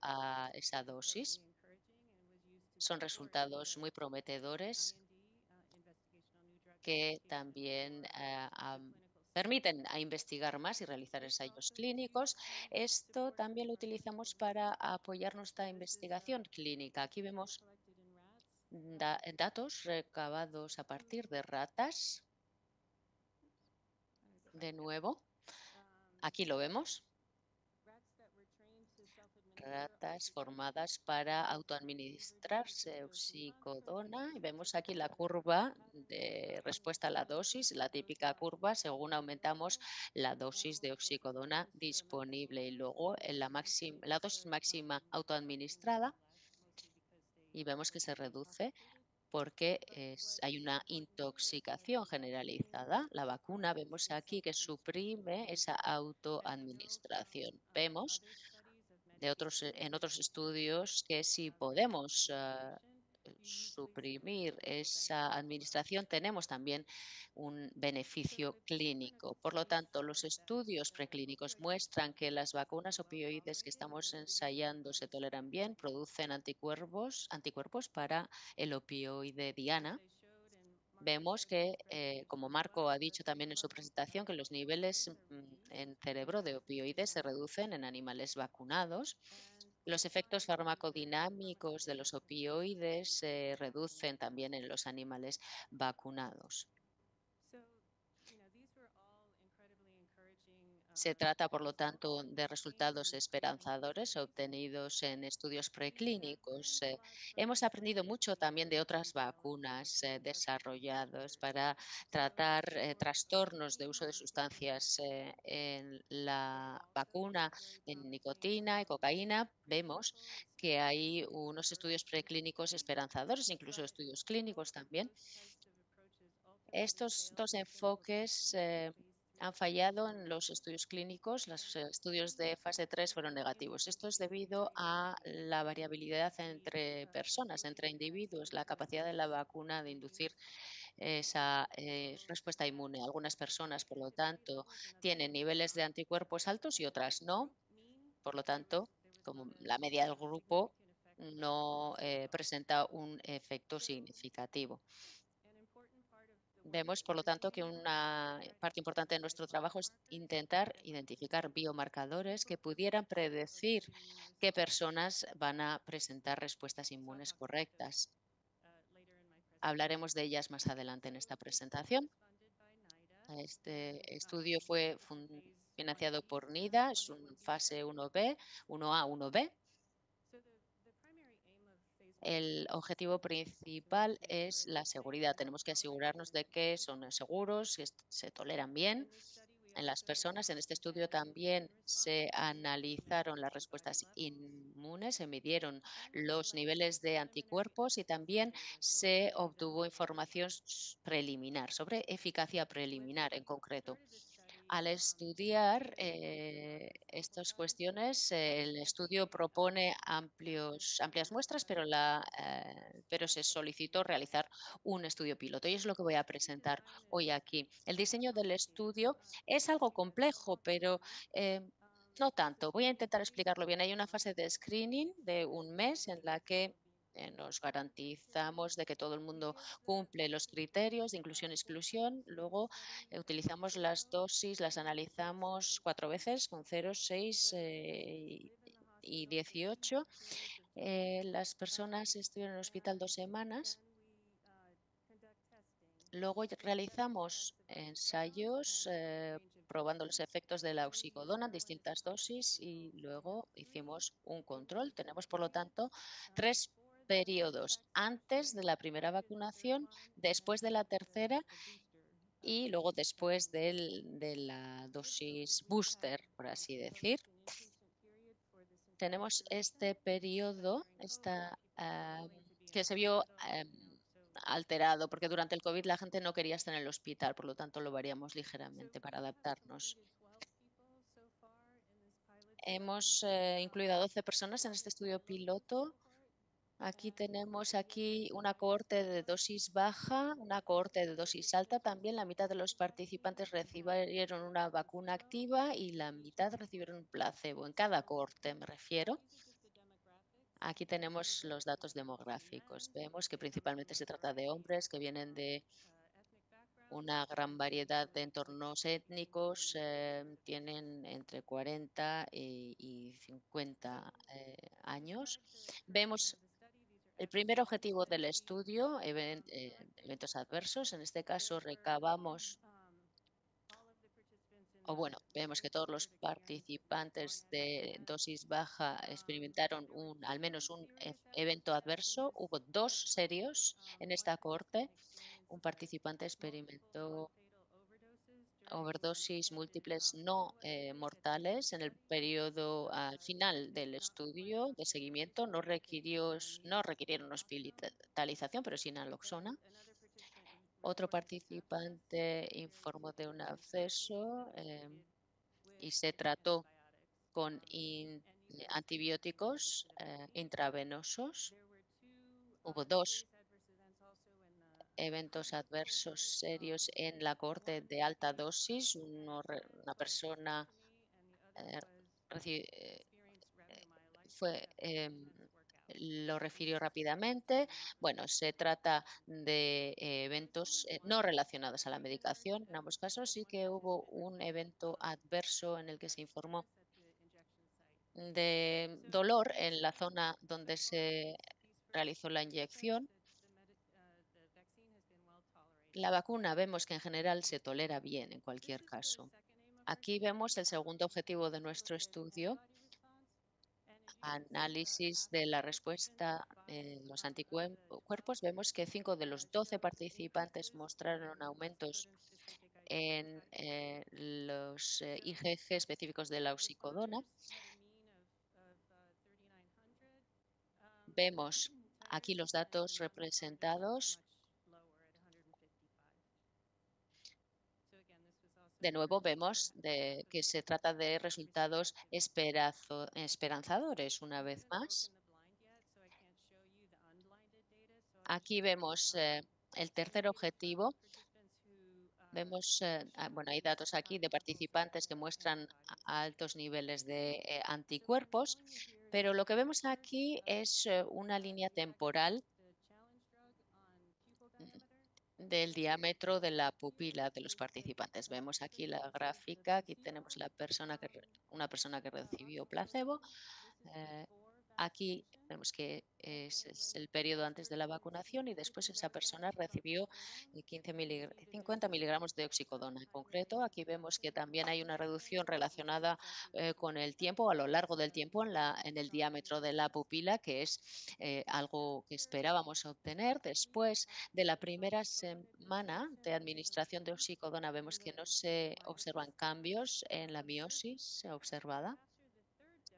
a esa dosis. Son resultados muy prometedores que también permiten a investigar más y realizar ensayos clínicos. Esto también lo utilizamos para apoyar nuestra investigación clínica. Aquí vemos datos recabados a partir de ratas. De nuevo, aquí lo vemos. Ratas formadas para autoadministrarse oxicodona. Y vemos aquí la curva de respuesta a la dosis, la típica curva según aumentamos la dosis de oxicodona disponible y luego en la dosis máxima autoadministrada y vemos que se reduce porque hay una intoxicación generalizada. La vacuna vemos aquí que suprime esa autoadministración. Vemos en otros estudios que si podemos suprimir esa administración, tenemos también un beneficio clínico. Por lo tanto, los estudios preclínicos muestran que las vacunas opioides que estamos ensayando se toleran bien, producen anticuerpos para el opioide Diana. Vemos que, como Marco ha dicho también en su presentación, que los niveles en cerebro de opioides se reducen en animales vacunados. Los efectos farmacodinámicos de los opioides se reducen también en los animales vacunados. Se trata, por lo tanto, de resultados esperanzadores obtenidos en estudios preclínicos. Hemos aprendido mucho también de otras vacunas desarrolladas para tratar trastornos de uso de sustancias. En la vacuna en nicotina y cocaína vemos que hay unos estudios preclínicos esperanzadores, incluso estudios clínicos también. Estos dos enfoques han fallado en los estudios clínicos. Los estudios de fase 3 fueron negativos. Esto es debido a la variabilidad entre personas, entre individuos, la capacidad de la vacuna de inducir esa respuesta inmune. Algunas personas, por lo tanto, tienen niveles de anticuerpos altos y otras no. Por lo tanto, como la media del grupo no presenta un efecto significativo. Vemos, por lo tanto, que una parte importante de nuestro trabajo es intentar identificar biomarcadores que pudieran predecir qué personas van a presentar respuestas inmunes correctas. Hablaremos de ellas más adelante en esta presentación. Este estudio fue financiado por NIDA, es un fase 1B, 1A, 1B. El objetivo principal es la seguridad. Tenemos que asegurarnos de que son seguros, que se toleran bien en las personas. En este estudio también se analizaron las respuestas inmunes, se midieron los niveles de anticuerpos y también se obtuvo información preliminar, sobre eficacia preliminar en concreto. Al estudiar estas cuestiones, el estudio propone amplias muestras, pero se solicitó realizar un estudio piloto. Y es lo que voy a presentar hoy aquí. El diseño del estudio es algo complejo, pero no tanto. Voy a intentar explicarlo bien. Hay una fase de screening de un mes en la que nos garantizamos de que todo el mundo cumple los criterios de inclusión y exclusión. Luego utilizamos las dosis, las analizamos 4 veces con 0, 6 y 18. Las personas estuvieron en el hospital 2 semanas. Luego realizamos ensayos probando los efectos de la oxicodona en distintas dosis y luego hicimos un control. Tenemos, por lo tanto, 3 periodos: antes de la primera vacunación, después de la tercera y luego después de la dosis booster, por así decir. Tenemos este periodo que se vio alterado, porque durante el COVID la gente no quería estar en el hospital, por lo tanto lo variamos ligeramente para adaptarnos. Hemos incluido a 12 personas en este estudio piloto. Aquí tenemos una cohorte de dosis baja, una cohorte de dosis alta. También la mitad de los participantes recibieron una vacuna activa y la mitad recibieron un placebo. En cada cohorte me refiero. Aquí tenemos los datos demográficos. Vemos que principalmente se trata de hombres que vienen de una gran variedad de entornos étnicos, tienen entre 40 y 50 años. Vemos el primer objetivo del estudio, eventos adversos. En este caso recabamos, vemos que todos los participantes de dosis baja experimentaron al menos un evento adverso. Hubo 2 serios en esta cohorte. Un participante experimentó overdosis múltiples no mortales en el periodo al final del estudio de seguimiento. No requirieron hospitalización, pero sí naloxona. Otro participante informó de un absceso y se trató con antibióticos intravenosos. Hubo 2 eventos adversos serios en la cohorte de alta dosis. Una persona lo refirió rápidamente. Bueno, se trata de eventos no relacionados a la medicación. En ambos casos sí que hubo un evento adverso en el que se informó de dolor en la zona donde se realizó la inyección. La vacuna vemos que en general se tolera bien en cualquier caso. Aquí vemos el segundo objetivo de nuestro estudio, análisis de la respuesta en los anticuerpos. Vemos que 5 de los 12 participantes mostraron aumentos en los IgG específicos de la oxicodona. Vemos aquí los datos representados. De nuevo vemos que se trata de resultados esperanzadores una vez más. Aquí vemos el tercer objetivo. Vemos, bueno, hay datos aquí de participantes que muestran altos niveles de anticuerpos, pero lo que vemos aquí es una línea temporal del diámetro de la pupila de los participantes. Vemos aquí la gráfica, aquí tenemos una persona que recibió placebo. Aquí vemos que ese es el periodo antes de la vacunación y después esa persona recibió 50 miligramos de oxicodona. En concreto, aquí vemos que también hay una reducción relacionada con el tiempo, a lo largo del tiempo, en el diámetro de la pupila, que es algo que esperábamos obtener. Después de la primera semana de administración de oxicodona, vemos que no se observan cambios en la miosis observada.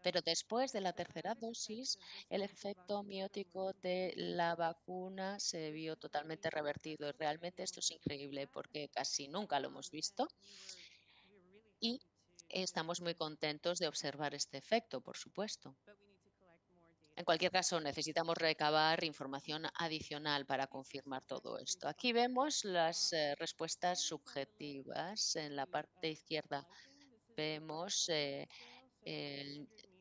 Pero después de la tercera dosis, el efecto miótico de la vacuna se vio totalmente revertido. Realmente esto es increíble porque casi nunca lo hemos visto y estamos muy contentos de observar este efecto, por supuesto. En cualquier caso, necesitamos recabar información adicional para confirmar todo esto. Aquí vemos las respuestas subjetivas. En la parte izquierda vemos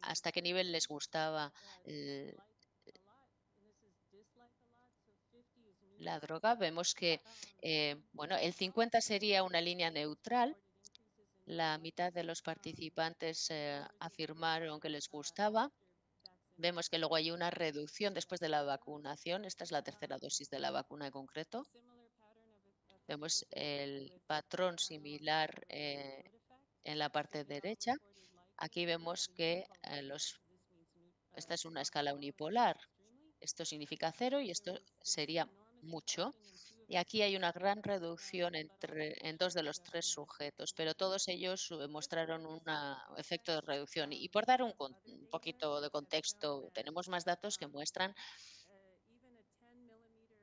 hasta qué nivel les gustaba la droga. Vemos que bueno, el 50 sería una línea neutral. La mitad de los participantes afirmaron que les gustaba. Vemos que luego hay una reducción después de la vacunación. Esta es la tercera dosis de la vacuna en concreto. Vemos el patrón similar en la parte derecha. Aquí vemos que esta es una escala unipolar. Esto significa 0 y esto sería mucho. Y aquí hay una gran reducción en 2 de los 3 sujetos, pero todos ellos mostraron un efecto de reducción. Y por dar un poquito de contexto, tenemos más datos que muestran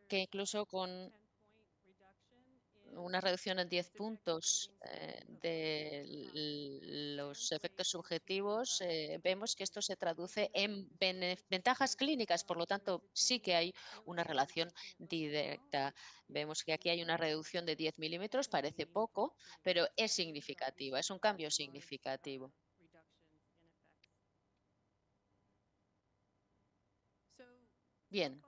que incluso con una reducción en 10 puntos de los efectos subjetivos, vemos que esto se traduce en ventajas clínicas. Por lo tanto, sí que hay una relación directa. Vemos que aquí hay una reducción de 10 milímetros, parece poco, pero es significativa, es un cambio significativo. Bien.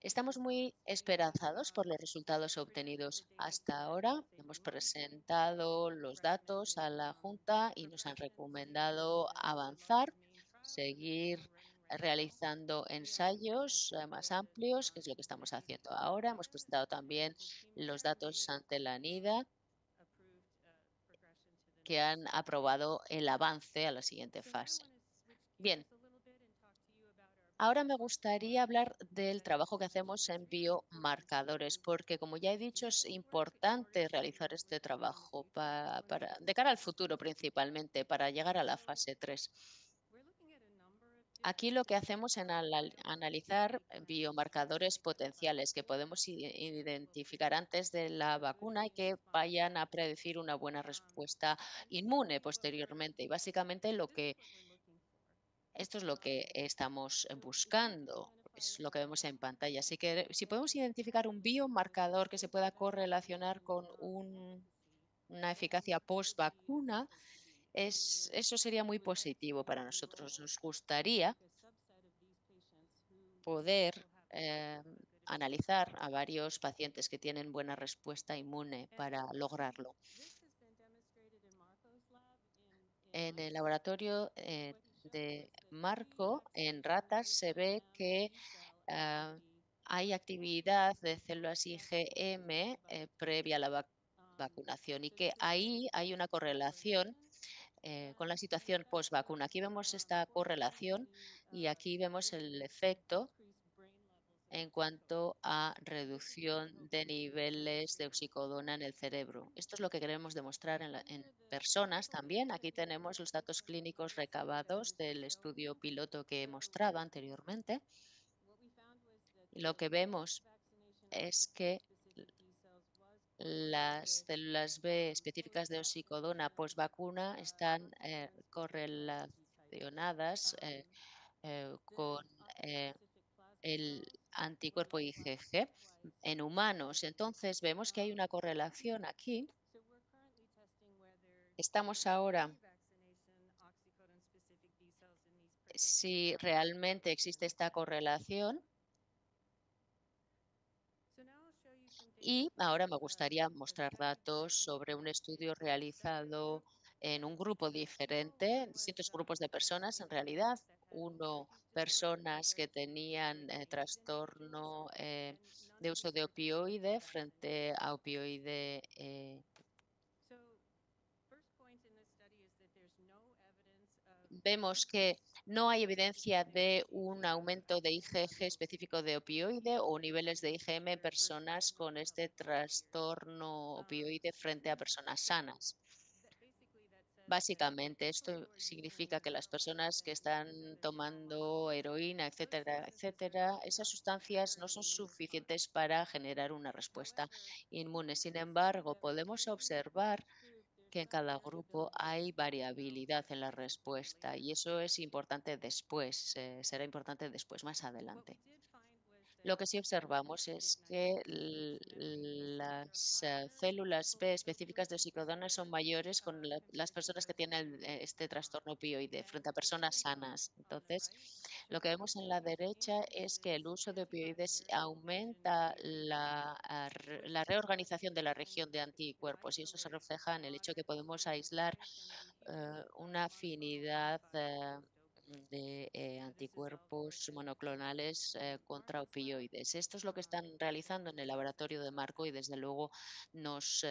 Estamos muy esperanzados por los resultados obtenidos hasta ahora. Hemos presentado los datos a la Junta y nos han recomendado avanzar, seguir realizando ensayos más amplios, que es lo que estamos haciendo ahora. Hemos presentado también los datos ante la NIDA, que han aprobado el avance a la siguiente fase. Bien. Ahora me gustaría hablar del trabajo que hacemos en biomarcadores, porque como ya he dicho, es importante realizar este trabajo de cara al futuro principalmente, para llegar a la fase 3. Aquí lo que hacemos es analizar biomarcadores potenciales que podemos identificar antes de la vacuna y que vayan a predecir una buena respuesta inmune posteriormente. Y básicamente Esto es lo que estamos buscando, es lo que vemos en pantalla. Así que si podemos identificar un biomarcador que se pueda correlacionar con una eficacia post vacuna, eso sería muy positivo para nosotros. Nos gustaría poder analizar a varios pacientes que tienen buena respuesta inmune para lograrlo. En el laboratorio de Marco, en ratas, se ve que hay actividad de células IgM previa a la vacunación y que ahí hay una correlación con la situación post-vacuna. Aquí vemos esta correlación y aquí vemos el efecto en cuanto a reducción de niveles de oxicodona en el cerebro. Esto es lo que queremos demostrar en personas también. Aquí tenemos los datos clínicos recabados del estudio piloto que he mostrado anteriormente. Lo que vemos es que las células B específicas de oxicodona post-vacuna están correlacionadas con el anticuerpo IgG en humanos. Entonces, vemos que hay una correlación aquí. Estamos ahora, si realmente existe esta correlación. Y ahora me gustaría mostrar datos sobre un estudio realizado en un grupo diferente, distintos grupos de personas en realidad. Uno, personas que tenían trastorno de uso de opioide frente a opioide. Vemos que no hay evidencia de un aumento de IgG específico de opioide o niveles de IgM en personas con este trastorno opioide frente a personas sanas. Básicamente, esto significa que las personas que están tomando heroína, etcétera, etcétera, esas sustancias no son suficientes para generar una respuesta inmune. Sin embargo, podemos observar que en cada grupo hay variabilidad en la respuesta y eso es importante después, será importante después, más adelante. Lo que sí observamos es que las células B específicas de oxicodona son mayores con las personas que tienen este trastorno opioide frente a personas sanas. Entonces, lo que vemos en la derecha es que el uso de opioides aumenta la reorganización de la región de anticuerpos y eso se refleja en el hecho que podemos aislar una afinidad de anticuerpos monoclonales contra opioides. Esto es lo que están realizando en el laboratorio de Marco y desde luego nos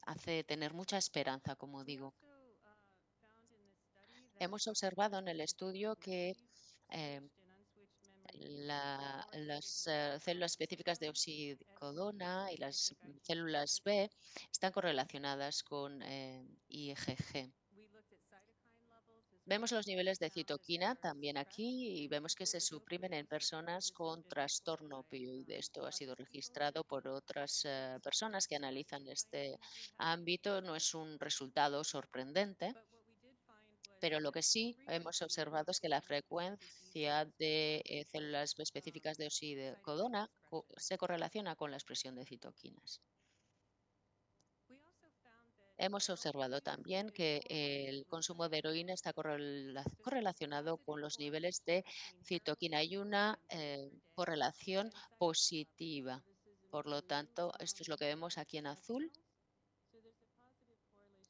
hace tener mucha esperanza, como digo. Hemos observado en el estudio que las células específicas de oxicodona y las células B están correlacionadas con IgG. Vemos los niveles de citoquina también aquí y vemos que se suprimen en personas con trastorno opioide. Esto ha sido registrado por otras personas que analizan este ámbito. No es un resultado sorprendente, pero lo que sí hemos observado es que la frecuencia de células específicas de oxicodona se correlaciona con la expresión de citoquinas. Hemos observado también que el consumo de heroína está correlacionado con los niveles de citoquina. Hay una correlación positiva. Por lo tanto, esto es lo que vemos aquí en azul.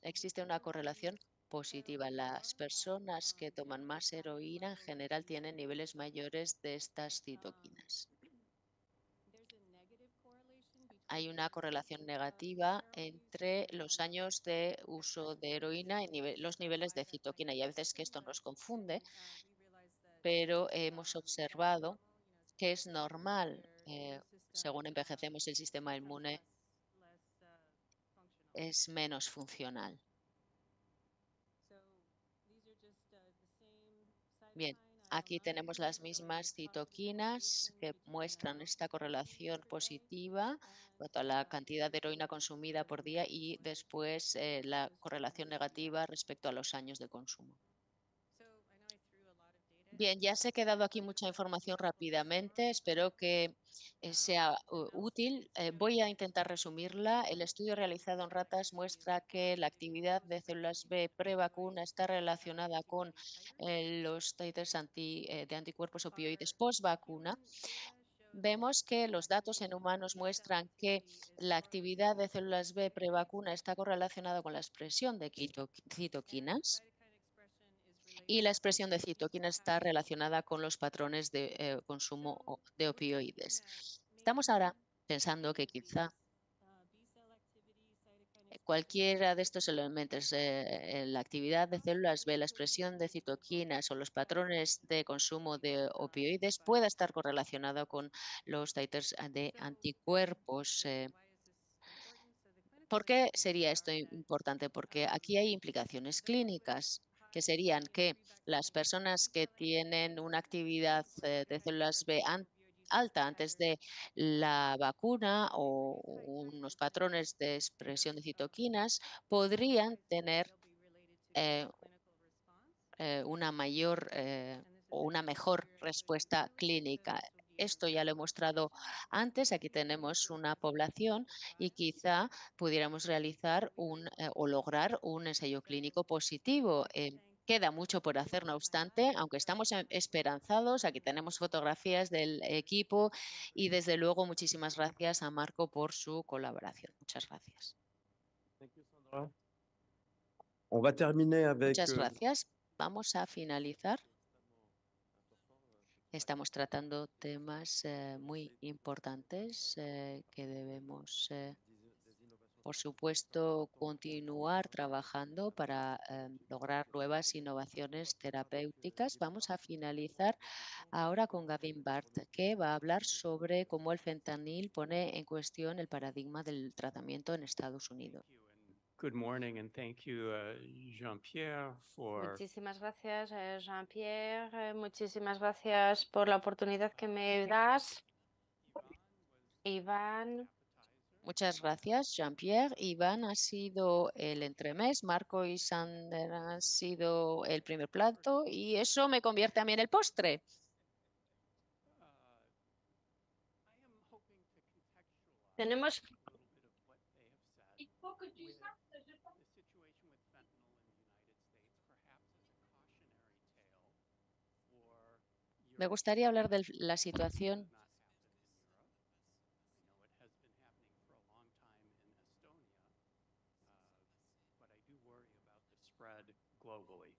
Existe una correlación positiva. Las personas que toman más heroína en general tienen niveles mayores de estas citoquinas. Hay una correlación negativa entre los años de uso de heroína y los niveles de citoquina. Y a veces que esto nos confunde, pero hemos observado que es normal, según envejecemos, el sistema inmune es menos funcional. Bien, aquí tenemos las mismas citoquinas que muestran esta correlación positiva en cuanto a la cantidad de heroína consumida por día y después la correlación negativa respecto a los años de consumo. Bien, ya se ha quedado aquí mucha información rápidamente. Espero que sea útil. Voy a intentar resumirla. El estudio realizado en ratas muestra que la actividad de células B prevacuna está relacionada con los titers de anticuerpos opioides postvacuna. Vemos que los datos en humanos muestran que la actividad de células B prevacuna está correlacionada con la expresión de citoquinas y la expresión de citoquinas está relacionada con los patrones de consumo de opioides. Estamos ahora pensando que quizá cualquiera de estos elementos, la actividad de células B, la expresión de citoquinas o los patrones de consumo de opioides pueda estar correlacionado con los titers de anticuerpos. ¿Por qué sería esto importante? Porque aquí hay implicaciones clínicas, que serían que las personas que tienen una actividad de células B alta antes de la vacuna o unos patrones de expresión de citoquinas podrían tener eh, una mayor o una mejor respuesta clínica. Esto ya lo he mostrado antes. Aquí tenemos una población y quizá pudiéramos realizar o lograr un ensayo clínico positivo. Queda mucho por hacer, no obstante, aunque estamos esperanzados. Aquí tenemos fotografías del equipo y, desde luego, muchísimas gracias a Marco por su colaboración. Muchas gracias. On va terminer avec Muchas gracias. Vamos a finalizar. Estamos tratando temas muy importantes que debemos, por supuesto, continuar trabajando para lograr nuevas innovaciones terapéuticas. Vamos a finalizar ahora con Gavin Bart, que va a hablar sobre cómo el fentanil pone en cuestión el paradigma del tratamiento en Estados Unidos. Good morning, and thank you, Jean-Pierre, for Muchísimas gracias, Jean-Pierre. Muchísimas gracias por la oportunidad que me das. Iván. Muchas gracias, Jean-Pierre. Iván ha sido el entremés, Marco y Sander han sido el primer plato y eso me convierte a mí en el postre. Tenemos Me gustaría hablar de la situación globally.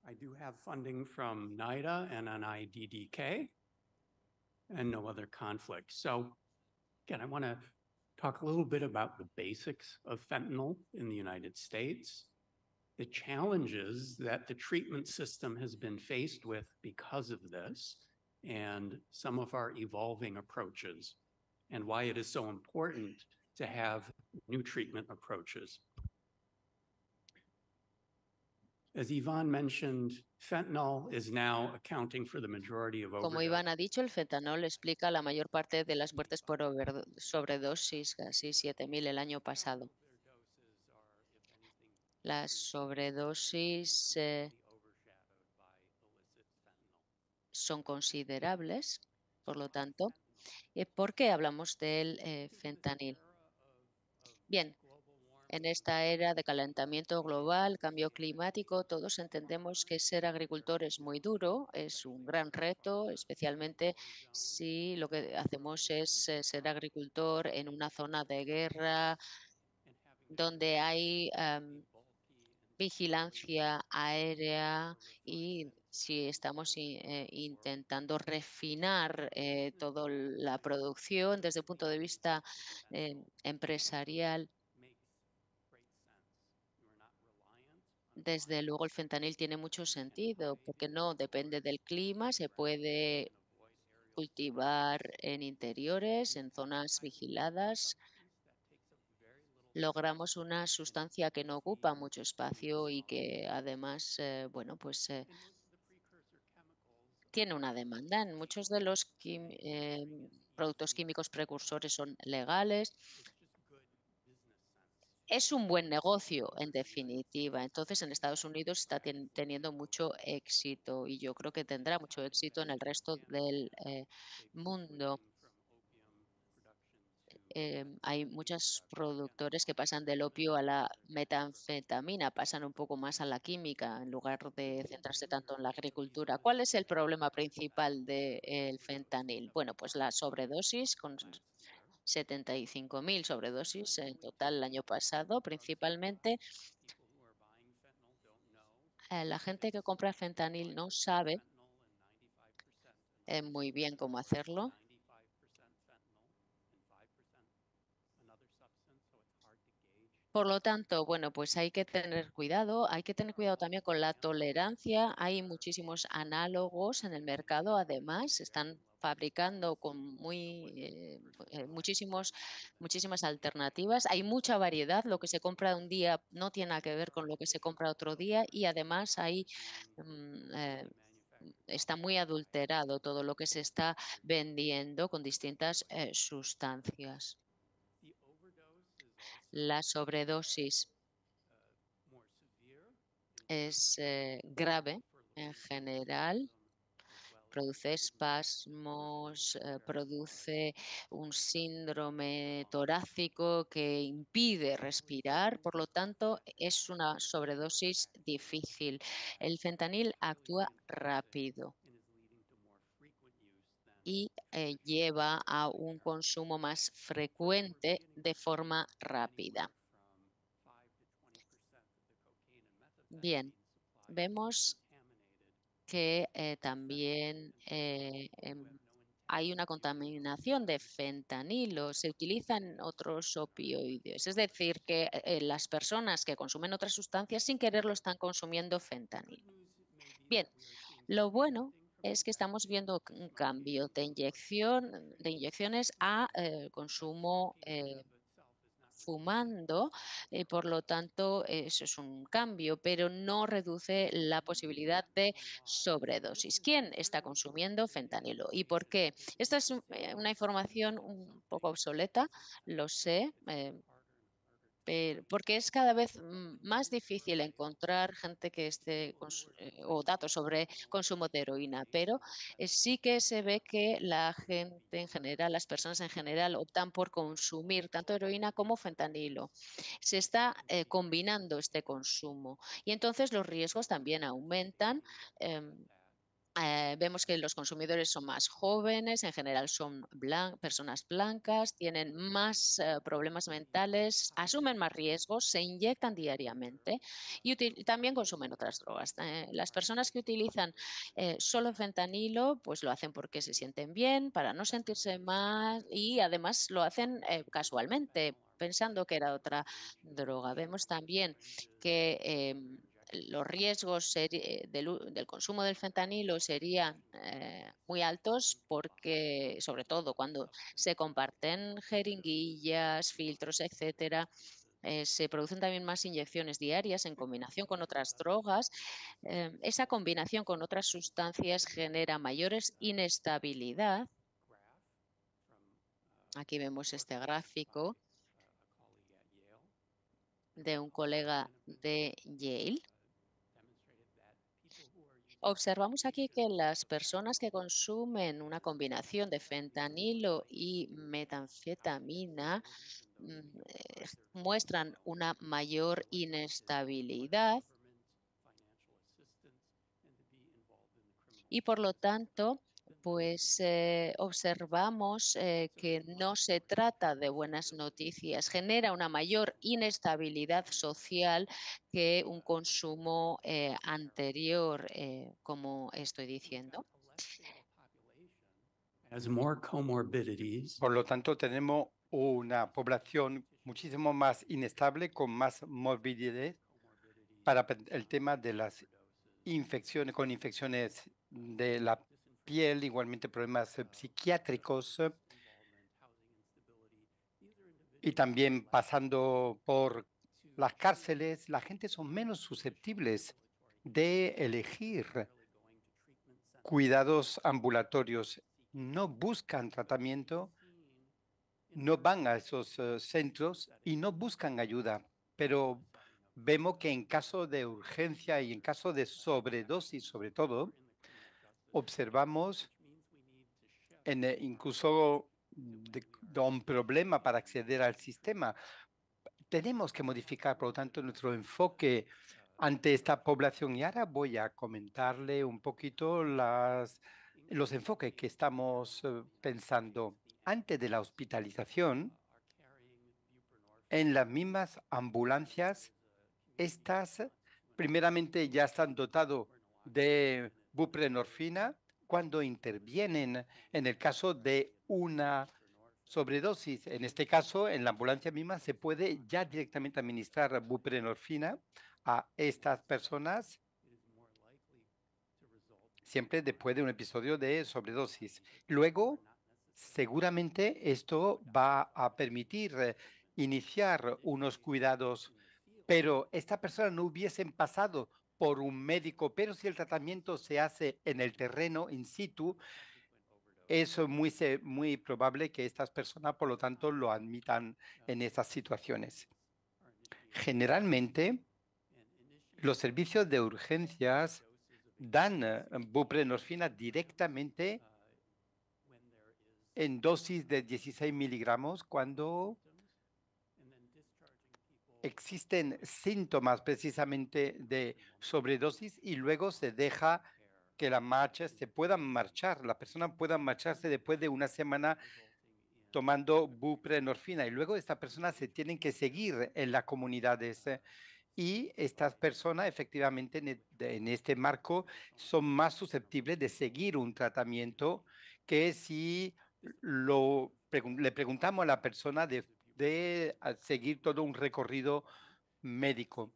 I do have funding from NIDA and NIDDK and no other conflict. So again, I want to talk a little bit about the basics of fentanyl in the United States, the challenges that the treatment system has been faced with because of this, and some of our evolving approaches, and why it is so important to have new treatment approaches. As Yvonne mentioned, fentanyl is now accounting for the majority of Como Iván ha dicho, el fentanol explica la mayor parte de las muertes por sobredosis, casi 7.000 el año pasado. Las sobredosis son considerables, por lo tanto. ¿Por qué hablamos del fentanil? Bien, en esta era de calentamiento global, cambio climático, todos entendemos que ser agricultor es muy duro, es un gran reto, especialmente si lo que hacemos es ser agricultor en una zona de guerra donde hay vigilancia aérea y si estamos intentando refinar toda la producción desde el punto de vista empresarial. Desde luego el fentanil tiene mucho sentido porque no depende del clima, se puede cultivar en interiores, en zonas vigiladas. Logramos una sustancia que no ocupa mucho espacio y que además, tiene una demanda. Muchos de los productos químicos precursores son legales es un buen negocio, en definitiva. Entonces, en Estados Unidos está teniendo mucho éxito y yo creo que tendrá mucho éxito en el resto del mundo. Hay muchos productores que pasan del opio a la metanfetamina, pasan un poco más a la química en lugar de centrarse tanto en la agricultura. ¿Cuál es el problema principal del fentanil? Bueno, pues la sobredosis, con 75.000 sobredosis en total el año pasado, principalmente. La gente que compra fentanil no sabe muy bien cómo hacerlo. Por lo tanto, bueno, pues hay que tener cuidado también con la tolerancia. Hay muchísimos análogos en el mercado, además, se están fabricando con muchísimas alternativas. Hay mucha variedad, lo que se compra un día no tiene nada que ver con lo que se compra otro día y además está muy adulterado todo lo que se está vendiendo con distintas sustancias. La sobredosis es grave en general, produce espasmos, produce un síndrome torácico que impide respirar, por lo tanto es una sobredosis difícil. El fentanil actúa rápido y lleva a un consumo más frecuente de forma rápida. Bien, vemos que también hay una contaminación de fentanilo, se utilizan otros opioides, es decir, que las personas que consumen otras sustancias sin quererlo están consumiendo fentanilo. Bien, lo bueno es que estamos viendo un cambio de inyecciones a consumo fumando, por lo tanto, eso es un cambio, pero no reduce la posibilidad de sobredosis. ¿Quién está consumiendo fentanilo y por qué? Esta es una información un poco obsoleta, lo sé, porque es cada vez más difícil encontrar gente que esté o datos sobre consumo de heroína, pero sí que se ve que la gente en general, las personas en general optan por consumir tanto heroína como fentanilo. Se está combinando este consumo y entonces los riesgos también aumentan. Vemos que los consumidores son más jóvenes, en general son personas blancas, tienen más problemas mentales, asumen más riesgos, se inyectan diariamente y también consumen otras drogas. Las personas que utilizan solo fentanilo, pues lo hacen porque se sienten bien, para no sentirse mal y además lo hacen casualmente, pensando que era otra droga. Vemos también que los riesgos del consumo del fentanilo serían muy altos porque, sobre todo cuando se comparten jeringuillas, filtros, etcétera, se producen también más inyecciones diarias en combinación con otras drogas. Esa combinación con otras sustancias genera mayores inestabilidad. Aquí vemos este gráfico de un colega de Yale. Observamos aquí que las personas que consumen una combinación de fentanilo y metanfetamina muestran una mayor inestabilidad y por lo tanto pues observamos que no se trata de buenas noticias, genera una mayor inestabilidad social que un consumo anterior, como estoy diciendo. Por lo tanto, tenemos una población muchísimo más inestable, con más morbilidad para el tema de las infecciones, con infecciones de la piel, igualmente problemas psiquiátricos y también pasando por las cárceles, la gente son menos susceptibles de elegir cuidados ambulatorios, no buscan tratamiento, no van a esos centros y no buscan ayuda. pero vemos que en caso de urgencia y en caso de sobredosis, sobre todo, observamos incluso de un problema para acceder al sistema. Tenemos que modificar, por lo tanto, nuestro enfoque ante esta población. Y ahora voy a comentarle un poquito los enfoques que estamos pensando. Antes de la hospitalización, en las mismas ambulancias, estas primeramente ya están dotados de buprenorfina cuando intervienen en el caso de una sobredosis. En este caso, en la ambulancia misma se puede ya directamente administrar buprenorfina a estas personas siempre después de un episodio de sobredosis. Luego, seguramente esto va a permitir iniciar unos cuidados, pero estas personas no hubiesen pasado por un médico, pero si el tratamiento se hace en el terreno, in situ, es muy probable que estas personas, por lo tanto, lo admitan en esas situaciones. Generalmente, los servicios de urgencias dan buprenorfina directamente en dosis de 16 miligramos cuando existen síntomas precisamente de sobredosis y luego se deja que la marcha se puedan marchar, la persona pueda marcharse después de una semana tomando buprenorfina y luego estas personas se tienen que seguir en las comunidades y estas personas efectivamente en este marco son más susceptibles de seguir un tratamiento que si le preguntamos a la persona de seguir todo un recorrido médico.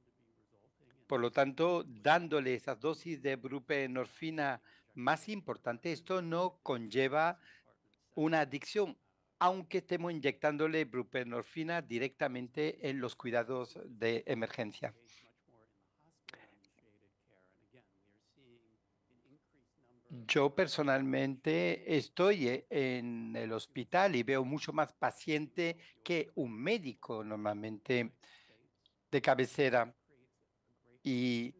Por lo tanto, dándole esas dosis de buprenorfina más importante, esto no conlleva una adicción, aunque estemos inyectándole buprenorfina directamente en los cuidados de emergencia. Yo personalmente estoy en el hospital y veo mucho más paciente que un médico normalmente de cabecera. Y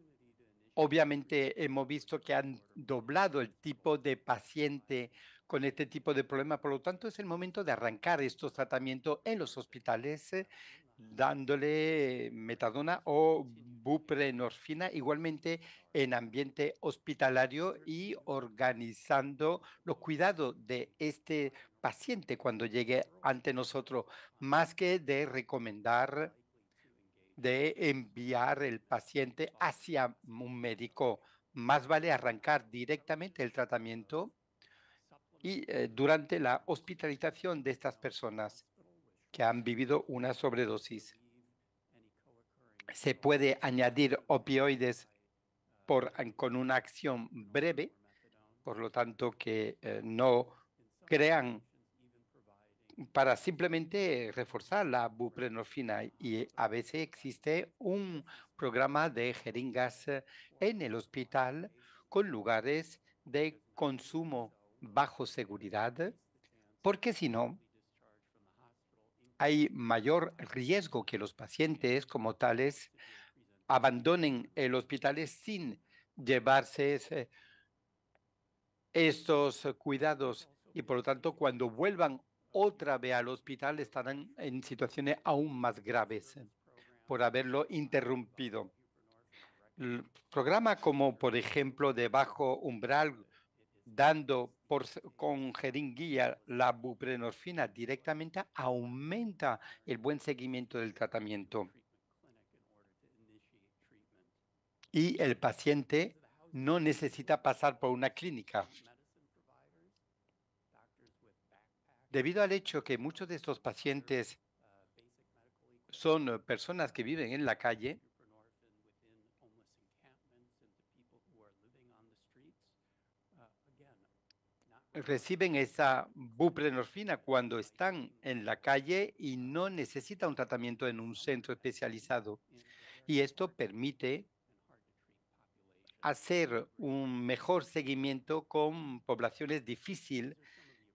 obviamente hemos visto que han doblado el tipo de paciente con este tipo de problema. Por lo tanto, es el momento de arrancar estos tratamientos en los hospitales, dándole metadona o buprenorfina, igualmente en ambiente hospitalario y organizando los cuidados de este paciente cuando llegue ante nosotros, más que de recomendar de enviar el paciente hacia un médico. Más vale arrancar directamente el tratamiento y durante la hospitalización de estas personas que han vivido una sobredosis. Se puede añadir opioides con una acción breve, por lo tanto que no crean para simplemente reforzar la buprenorfina y a veces existe un programa de jeringas en el hospital con lugares de consumo bajo seguridad, porque si no, hay mayor riesgo que los pacientes como tales abandonen el hospital sin llevarse estos cuidados y por lo tanto cuando vuelvan otra vez al hospital estarán en situaciones aún más graves por haberlo interrumpido. Programa como por ejemplo de bajo umbral dando con jeringuilla la buprenorfina directamente aumenta el buen seguimiento del tratamiento. Y el paciente no necesita pasar por una clínica. Debido al hecho que muchos de estos pacientes son personas que viven en la calle, reciben esa buprenorfina cuando están en la calle y no necesitan un tratamiento en un centro especializado. Y esto permite hacer un mejor seguimiento con poblaciones difíciles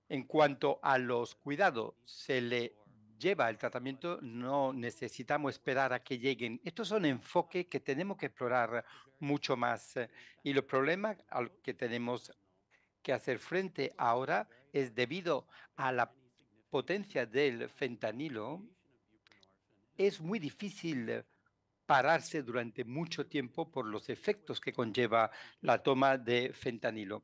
en cuanto a los cuidados. Se le lleva el tratamiento, no necesitamos esperar a que lleguen. Estos son enfoques que tenemos que explorar mucho más. Y los problemas al que tenemos que hacer frente ahora es debido a la potencia del fentanilo. Es muy difícil pararse durante mucho tiempo por los efectos que conlleva la toma de fentanilo.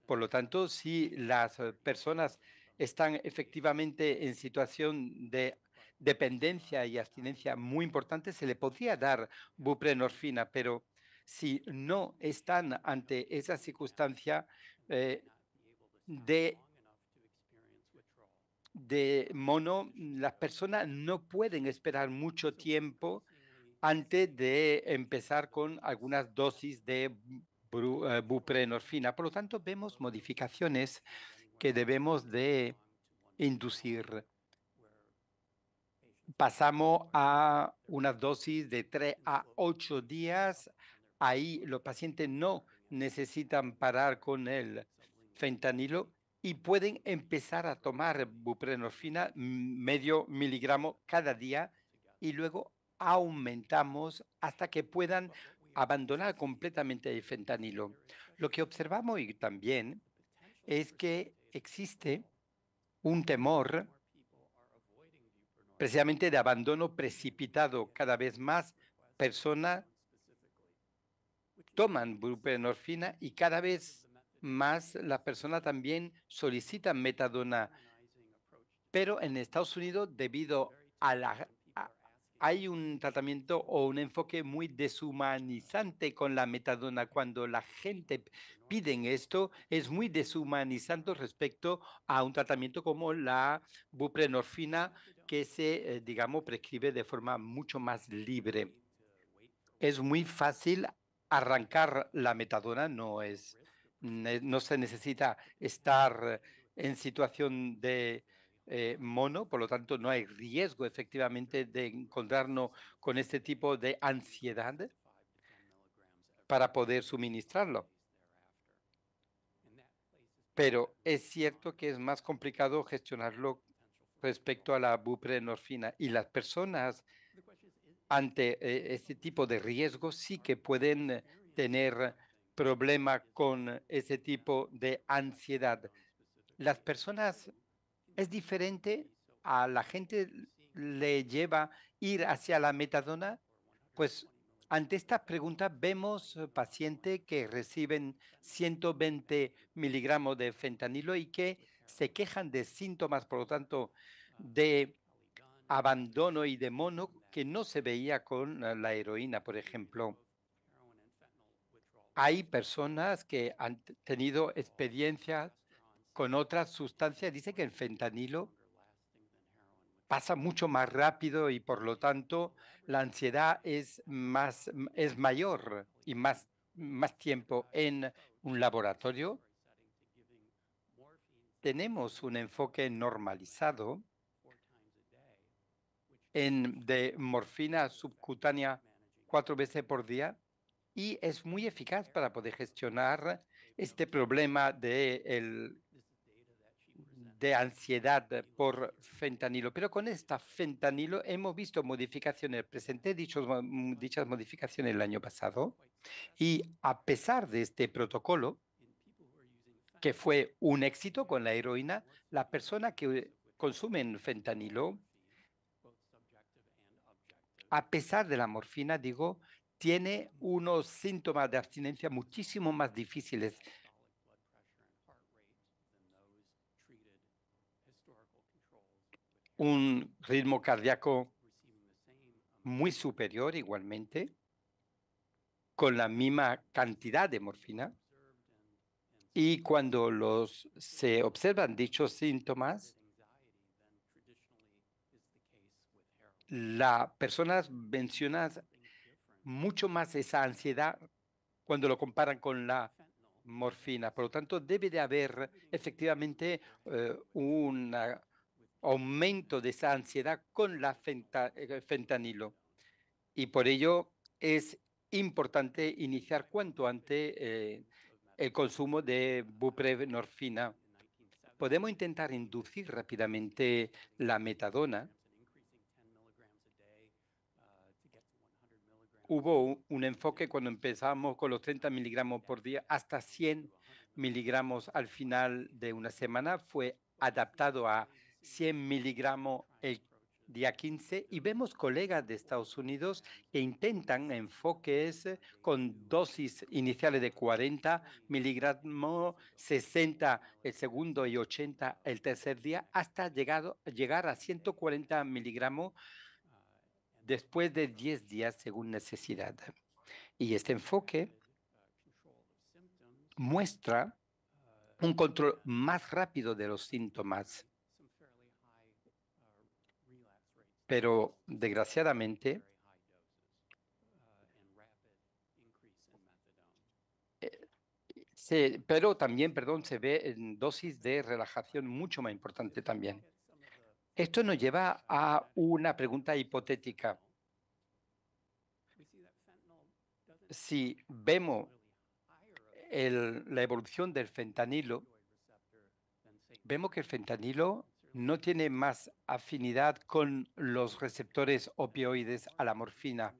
Por lo tanto, si las personas están efectivamente en situación de dependencia y abstinencia muy importante, se le podría dar buprenorfina, pero si no están ante esa circunstancia de mono, las personas no pueden esperar mucho tiempo antes de empezar con algunas dosis de buprenorfina. Por lo tanto, vemos modificaciones que debemos de inducir. Pasamos a unas dosis de 3 a 8 días. Ahí los pacientes no necesitan parar con el fentanilo y pueden empezar a tomar buprenorfina medio miligramo cada día y luego aumentamos hasta que puedan abandonar completamente el fentanilo. Lo que observamos y también es que existe un temor precisamente de abandono precipitado. Cada vez más personas toman buprenorfina y cada vez más las personas también solicitan metadona. Pero en Estados Unidos, debido a hay un tratamiento o un enfoque muy deshumanizante con la metadona. Cuando la gente pide esto, es muy deshumanizante respecto a un tratamiento como la buprenorfina que se, digamos, prescribe de forma mucho más libre. Es muy fácil arrancar la metadona, no se necesita estar en situación de mono, por lo tanto no hay riesgo efectivamente de encontrarnos con este tipo de ansiedad para poder suministrarlo. Pero es cierto que es más complicado gestionarlo respecto a la buprenorfina y las personas ante este tipo de riesgos sí que pueden tener problema con ese tipo de ansiedad. Las personas es diferente a la gente le lleva ir hacia la metadona, pues ante estas preguntas vemos pacientes que reciben 120 miligramos de fentanilo y que se quejan de síntomas, por lo tanto, de abandono y de mono que no se veía con la heroína, por ejemplo. Hay personas que han tenido experiencias con otras sustancias. Dice que el fentanilo pasa mucho más rápido y por lo tanto la ansiedad es mayor y más tiempo en un laboratorio. Tenemos un enfoque normalizado de morfina subcutánea 4 veces por día y es muy eficaz para poder gestionar este problema de ansiedad por fentanilo. Pero con esta fentanilo hemos visto modificaciones. Presenté dichas modificaciones el año pasado y a pesar de este protocolo, que fue un éxito con la heroína, las personas que consumen fentanilo, a pesar de la morfina, digo, tiene unos síntomas de abstinencia muchísimo más difíciles. Un ritmo cardíaco muy superior igualmente, con la misma cantidad de morfina. Y cuando se observan dichos síntomas, la persona menciona mucho más esa ansiedad cuando lo comparan con la morfina. Por lo tanto, debe de haber efectivamente un aumento de esa ansiedad con la fentanilo. Y por ello es importante iniciar cuanto antes el consumo de buprenorfina. Podemos intentar inducir rápidamente la metadona hubo un enfoque cuando empezamos con los 30 miligramos por día hasta 100 miligramos al final de una semana. Fue adaptado a 100 miligramos el día 15 y vemos colegas de Estados Unidos que intentan enfoques con dosis iniciales de 40 miligramos, 60 el segundo y 80 el tercer día, hasta llegar a 140 miligramos después de 10 días según necesidad. Y este enfoque muestra un control más rápido de los síntomas. Pero desgraciadamente, pero también, se ve en dosis de relajación mucho más importante también. Esto nos lleva a una pregunta hipotética. Si vemos la evolución del fentanilo, vemos que el fentanilo no tiene más afinidad con los receptores opioides a la morfina.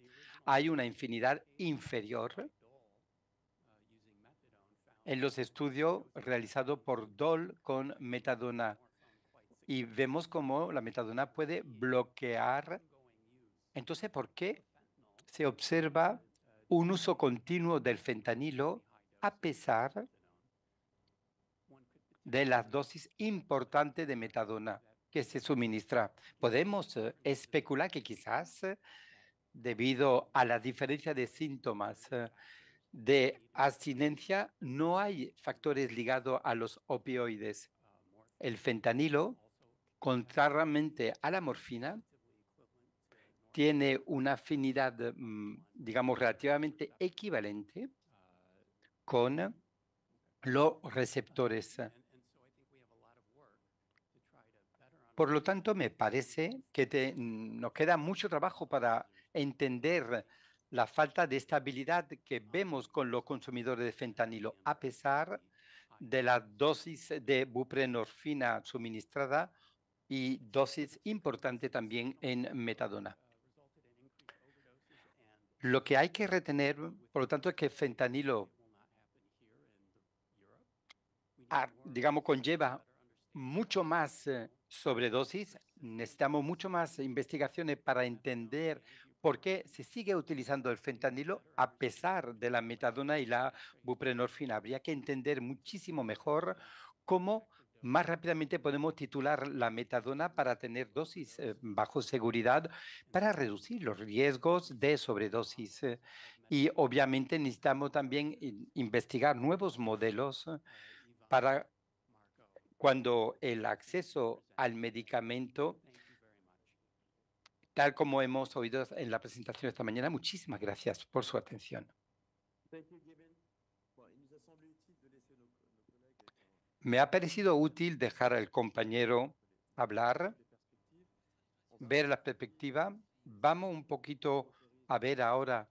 Hay una afinidad inferior en los estudios realizados por Dole con metadona. Y vemos cómo la metadona puede bloquear. Entonces, ¿por qué se observa un uso continuo del fentanilo a pesar de las dosis importantes de metadona que se suministra? Podemos especular que quizás debido a la diferencia de síntomas de abstinencia, no hay factores ligados a los opioides. El fentanilo, contrariamente a la morfina, tiene una afinidad, digamos, relativamente equivalente con los receptores. Por lo tanto, me parece que nos queda mucho trabajo para entender la falta de estabilidad que vemos con los consumidores de fentanilo, a pesar de la dosis de buprenorfina suministrada y dosis importante también en metadona. Lo que hay que retener, por lo tanto, es que fentanilo, digamos, conlleva mucho más sobredosis. Necesitamos mucho más investigaciones para entender por qué se sigue utilizando el fentanilo a pesar de la metadona y la buprenorfina. Habría que entender muchísimo mejor cómo más rápidamente podemos titular la metadona para tener dosis bajo seguridad, para reducir los riesgos de sobredosis. Y obviamente necesitamos también investigar nuevos modelos para cuando el acceso al medicamento, tal como hemos oído en la presentación esta mañana. Muchísimas gracias por su atención. Me ha parecido útil dejar al compañero hablar, ver la perspectiva. Vamos un poquito a ver ahora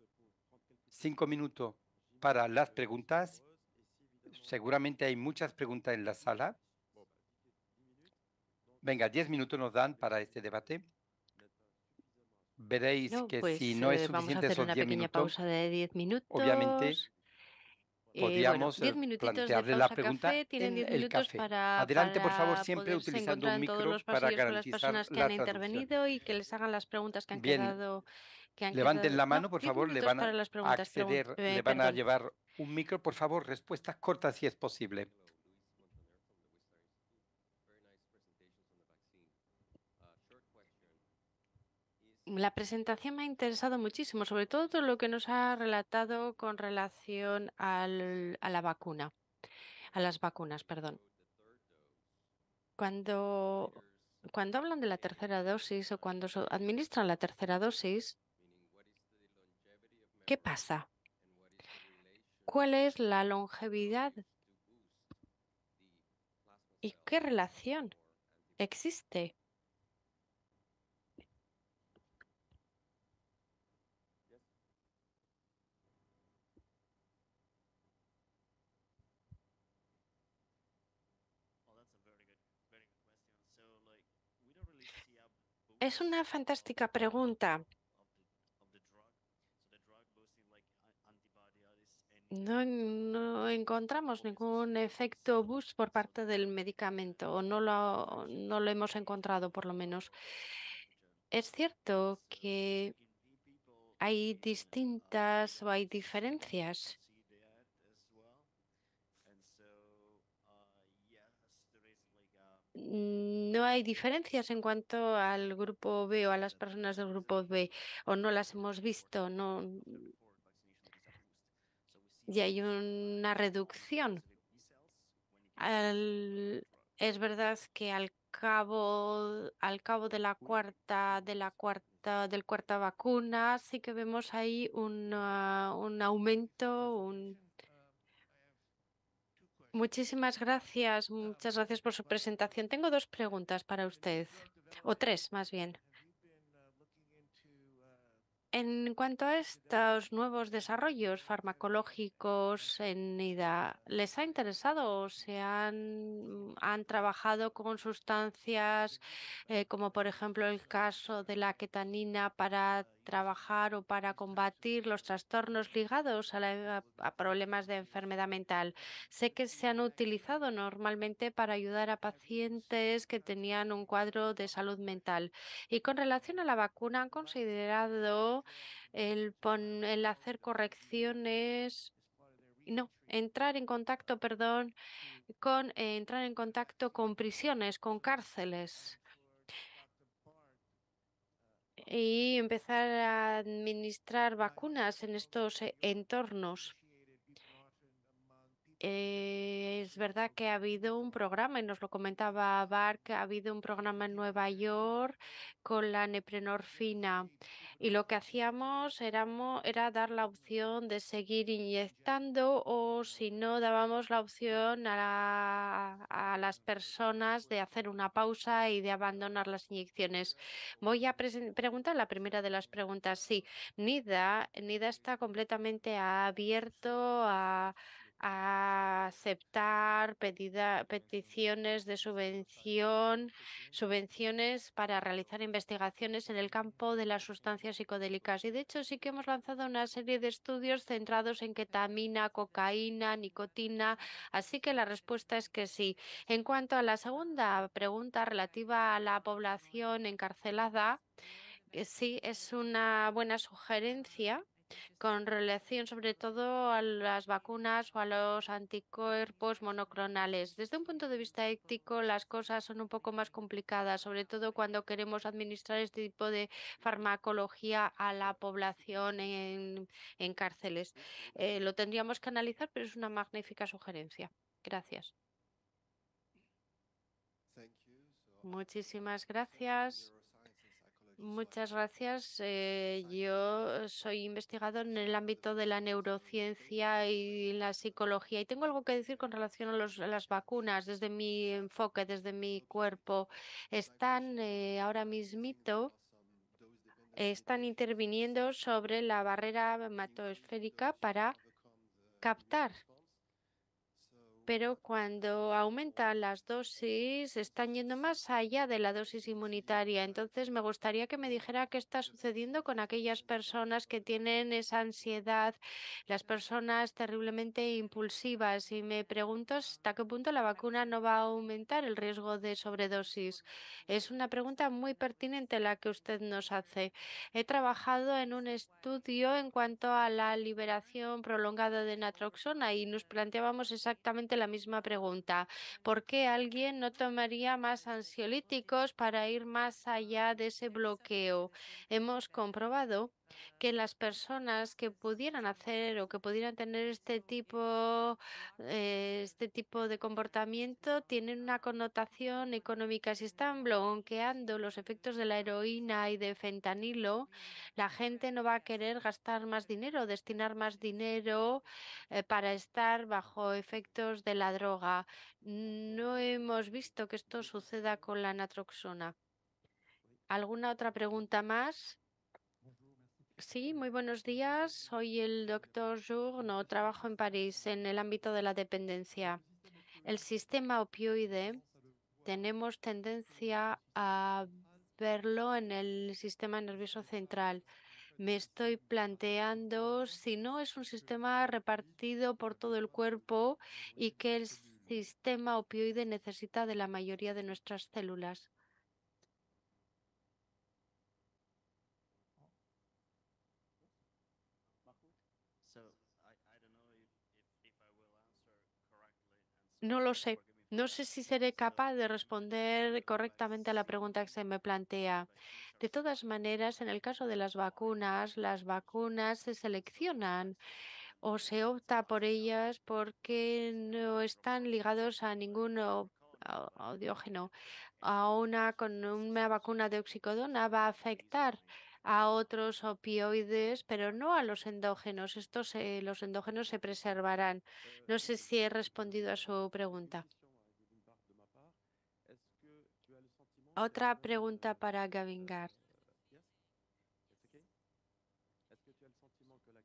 5 minutos para las preguntas. Seguramente hay muchas preguntas en la sala. Venga, 10 minutos nos dan para este debate. Veréis No, que pues si no es vamos a suficiente hacer esos una 10 pequeña minutos, pausa de 10 obviamente minutos. Bueno, podríamos 10 minutitos de plantearle la pausa pregunta café. Tienen en 10 el minutos café. Adelante, por favor, para siempre poderse utilizando encontrar un en todos micro los para pasillos con las garantizar personas que la han traducción. intervenido y que les hagan las preguntas que han Bien, quedado. levanten la No, mano, por 10 favor, le minutos van para a las preguntas. le van a Perdón. llevar un micro, por favor, respuestas cortas si es posible. La presentación me ha interesado muchísimo, sobre todo todo lo que nos ha relatado con relación a la vacuna, a las vacunas, perdón. Cuando hablan de la tercera dosis o cuando administran la tercera dosis, ¿qué pasa? ¿Cuál es la longevidad y qué relación existe? Es una fantástica pregunta. No encontramos ningún efecto boost por parte del medicamento, o no lo hemos encontrado por lo menos. Es cierto que hay distintas o hay diferencias. No hay diferencias en cuanto al grupo B o a las personas del grupo B, o no las hemos visto, no, y hay una reducción. Es verdad que al cabo del cuarta vacuna, sí que vemos ahí un aumento, Muchísimas gracias, muchas gracias por su presentación. Tengo dos preguntas para usted, o tres más bien. En cuanto a estos nuevos desarrollos farmacológicos en IDA, ¿les ha interesado o han trabajado con sustancias como por ejemplo el caso de la ketamina para trabajar o para combatir los trastornos ligados a problemas de enfermedad mental? Sé que se han utilizado normalmente para ayudar a pacientes que tenían un cuadro de salud mental. Y con relación a la vacuna, ¿han considerado el hacer correcciones? No, entrar en contacto, perdón, entrar en contacto con prisiones, con cárceles y empezar a administrar vacunas en estos entornos. Es verdad que ha habido un programa, y nos lo comentaba Bark, ha habido un programa en Nueva York con la neprenorfina, y lo que hacíamos era dar la opción de seguir inyectando, o si no, dábamos la opción a las personas de hacer una pausa y de abandonar las inyecciones. Voy a preguntar la primera de las preguntas. Sí, NIDA está completamente abierto a aceptar peticiones de subvenciones para realizar investigaciones en el campo de las sustancias psicodélicas. Y de hecho sí que hemos lanzado una serie de estudios centrados en ketamina, cocaína, nicotina. Así que la respuesta es que sí. En cuanto a la segunda pregunta relativa a la población encarcelada, sí, es una buena sugerencia con relación sobre todo a las vacunas o a los anticuerpos monoclonales. Desde un punto de vista ético, las cosas son un poco más complicadas, sobre todo cuando queremos administrar este tipo de farmacología a la población en cárceles. Lo tendríamos que analizar, pero es una magnífica sugerencia. Gracias. Muchísimas gracias. Muchas gracias. Yo soy investigador en el ámbito de la neurociencia y la psicología, y tengo algo que decir con relación a las vacunas desde mi enfoque, desde mi cuerpo. Están ahora mismito, están interviniendo sobre la barrera hematosférica para captar, pero cuando aumentan las dosis, están yendo más allá de la dosis inmunitaria. Entonces, me gustaría que me dijera qué está sucediendo con aquellas personas que tienen esa ansiedad, las personas terriblemente impulsivas. Y me pregunto hasta qué punto la vacuna no va a aumentar el riesgo de sobredosis. Es una pregunta muy pertinente la que usted nos hace. He trabajado en un estudio en cuanto a la liberación prolongada de natroxona y nos planteábamos exactamente la misma pregunta. ¿Por qué alguien no tomaría más ansiolíticos para ir más allá de ese bloqueo? Hemos comprobado que las personas que pudieran hacer o que pudieran tener este tipo de comportamiento tienen una connotación económica. Si están bloqueando los efectos de la heroína y de fentanilo, la gente no va a querer gastar más dinero, destinar más dinero para estar bajo efectos de la droga. No hemos visto que esto suceda con la natroxona. ¿Alguna otra pregunta más? Sí, muy buenos días. Soy el doctor Journo. Trabajo en París en el ámbito de la dependencia. El sistema opioide tenemos tendencia a verlo en el sistema nervioso central. Me estoy planteando si no es un sistema repartido por todo el cuerpo y que el sistema opioide necesita de la mayoría de nuestras células. No lo sé. No sé si seré capaz de responder correctamente a la pregunta que se me plantea. De todas maneras, en el caso de las vacunas se seleccionan o se opta por ellas porque no están ligados a ningún audiógeno. Con una vacuna de oxicodona va a afectar a otros opioides, pero no a los endógenos. Los endógenos se preservarán. No sé si he respondido a su pregunta. Otra pregunta para Gavin.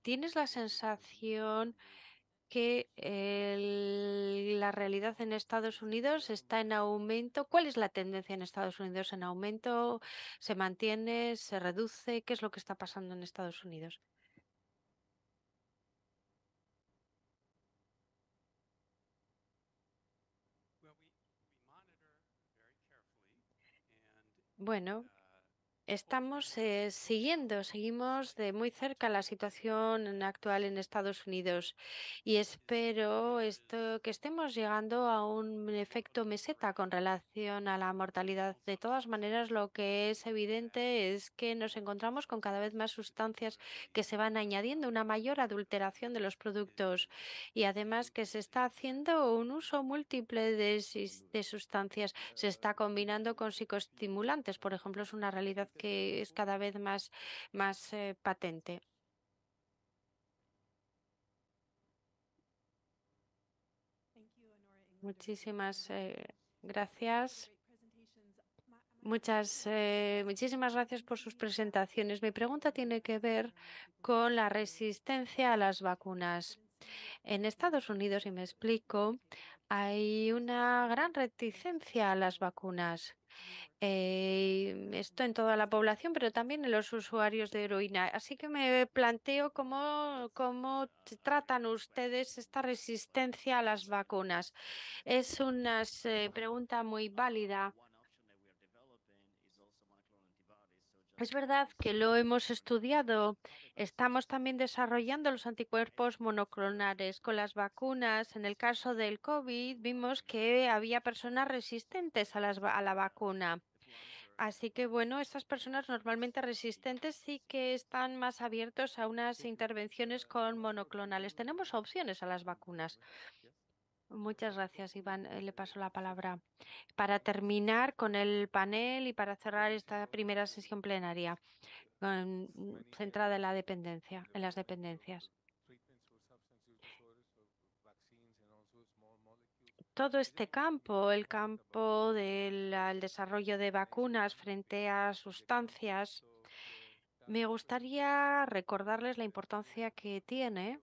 ¿Tienes la sensación que la realidad en Estados Unidos está en aumento? ¿Cuál es la tendencia en Estados Unidos? ¿En aumento? ¿Se mantiene? ¿Se reduce? ¿Qué es lo que está pasando en Estados Unidos? Bueno, estamos seguimos de muy cerca la situación actual en Estados Unidos y espero que estemos llegando a un efecto meseta con relación a la mortalidad. De todas maneras, lo que es evidente es que nos encontramos con cada vez más sustancias que se van añadiendo, una mayor adulteración de los productos y además que se está haciendo un uso múltiple de sustancias. Se está combinando con psicoestimulantes, por ejemplo, es una realidad que es cada vez más patente. Muchísimas gracias. Muchísimas gracias por sus presentaciones. Mi pregunta tiene que ver con la resistencia a las vacunas. En Estados Unidos, y me explico, hay una gran reticencia a las vacunas. Esto en toda la población, pero también en los usuarios de heroína. Así que me planteo cómo tratan ustedes esta resistencia a las vacunas. Es una pregunta muy válida. Es verdad que lo hemos estudiado. Estamos también desarrollando los anticuerpos monoclonales. Con las vacunas, en el caso del COVID, vimos que había personas resistentes a la vacuna. Así que, bueno, estas personas normalmente resistentes sí que están más abiertos a unas intervenciones con monoclonales. Tenemos opciones a las vacunas. Muchas gracias, Iván. Le paso la palabra. Para terminar con el panel y para cerrar esta primera sesión plenaria centrada en la dependencia, en las dependencias. Todo este campo, el campo del desarrollo de vacunas frente a sustancias, me gustaría recordarles la importancia que tiene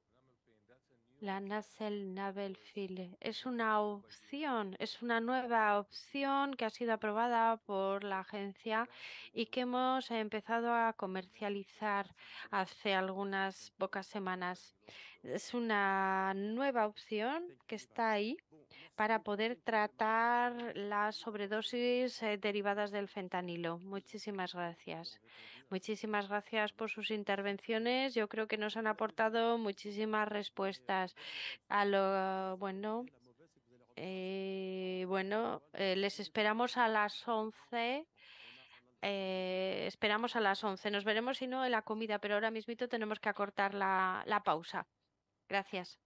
la Nasal Navel File. Es una opción, es una nueva opción que ha sido aprobada por la agencia y que hemos empezado a comercializar hace algunas pocas semanas. Es una nueva opción que está ahí para poder tratar las sobredosis derivadas del fentanilo. Muchísimas gracias. Muchísimas gracias por sus intervenciones. Yo creo que nos han aportado muchísimas respuestas a lo bueno. Les esperamos a las 11. Esperamos a las 11. Nos veremos si no en la comida, pero ahora mismito tenemos que acortar la pausa. Gracias.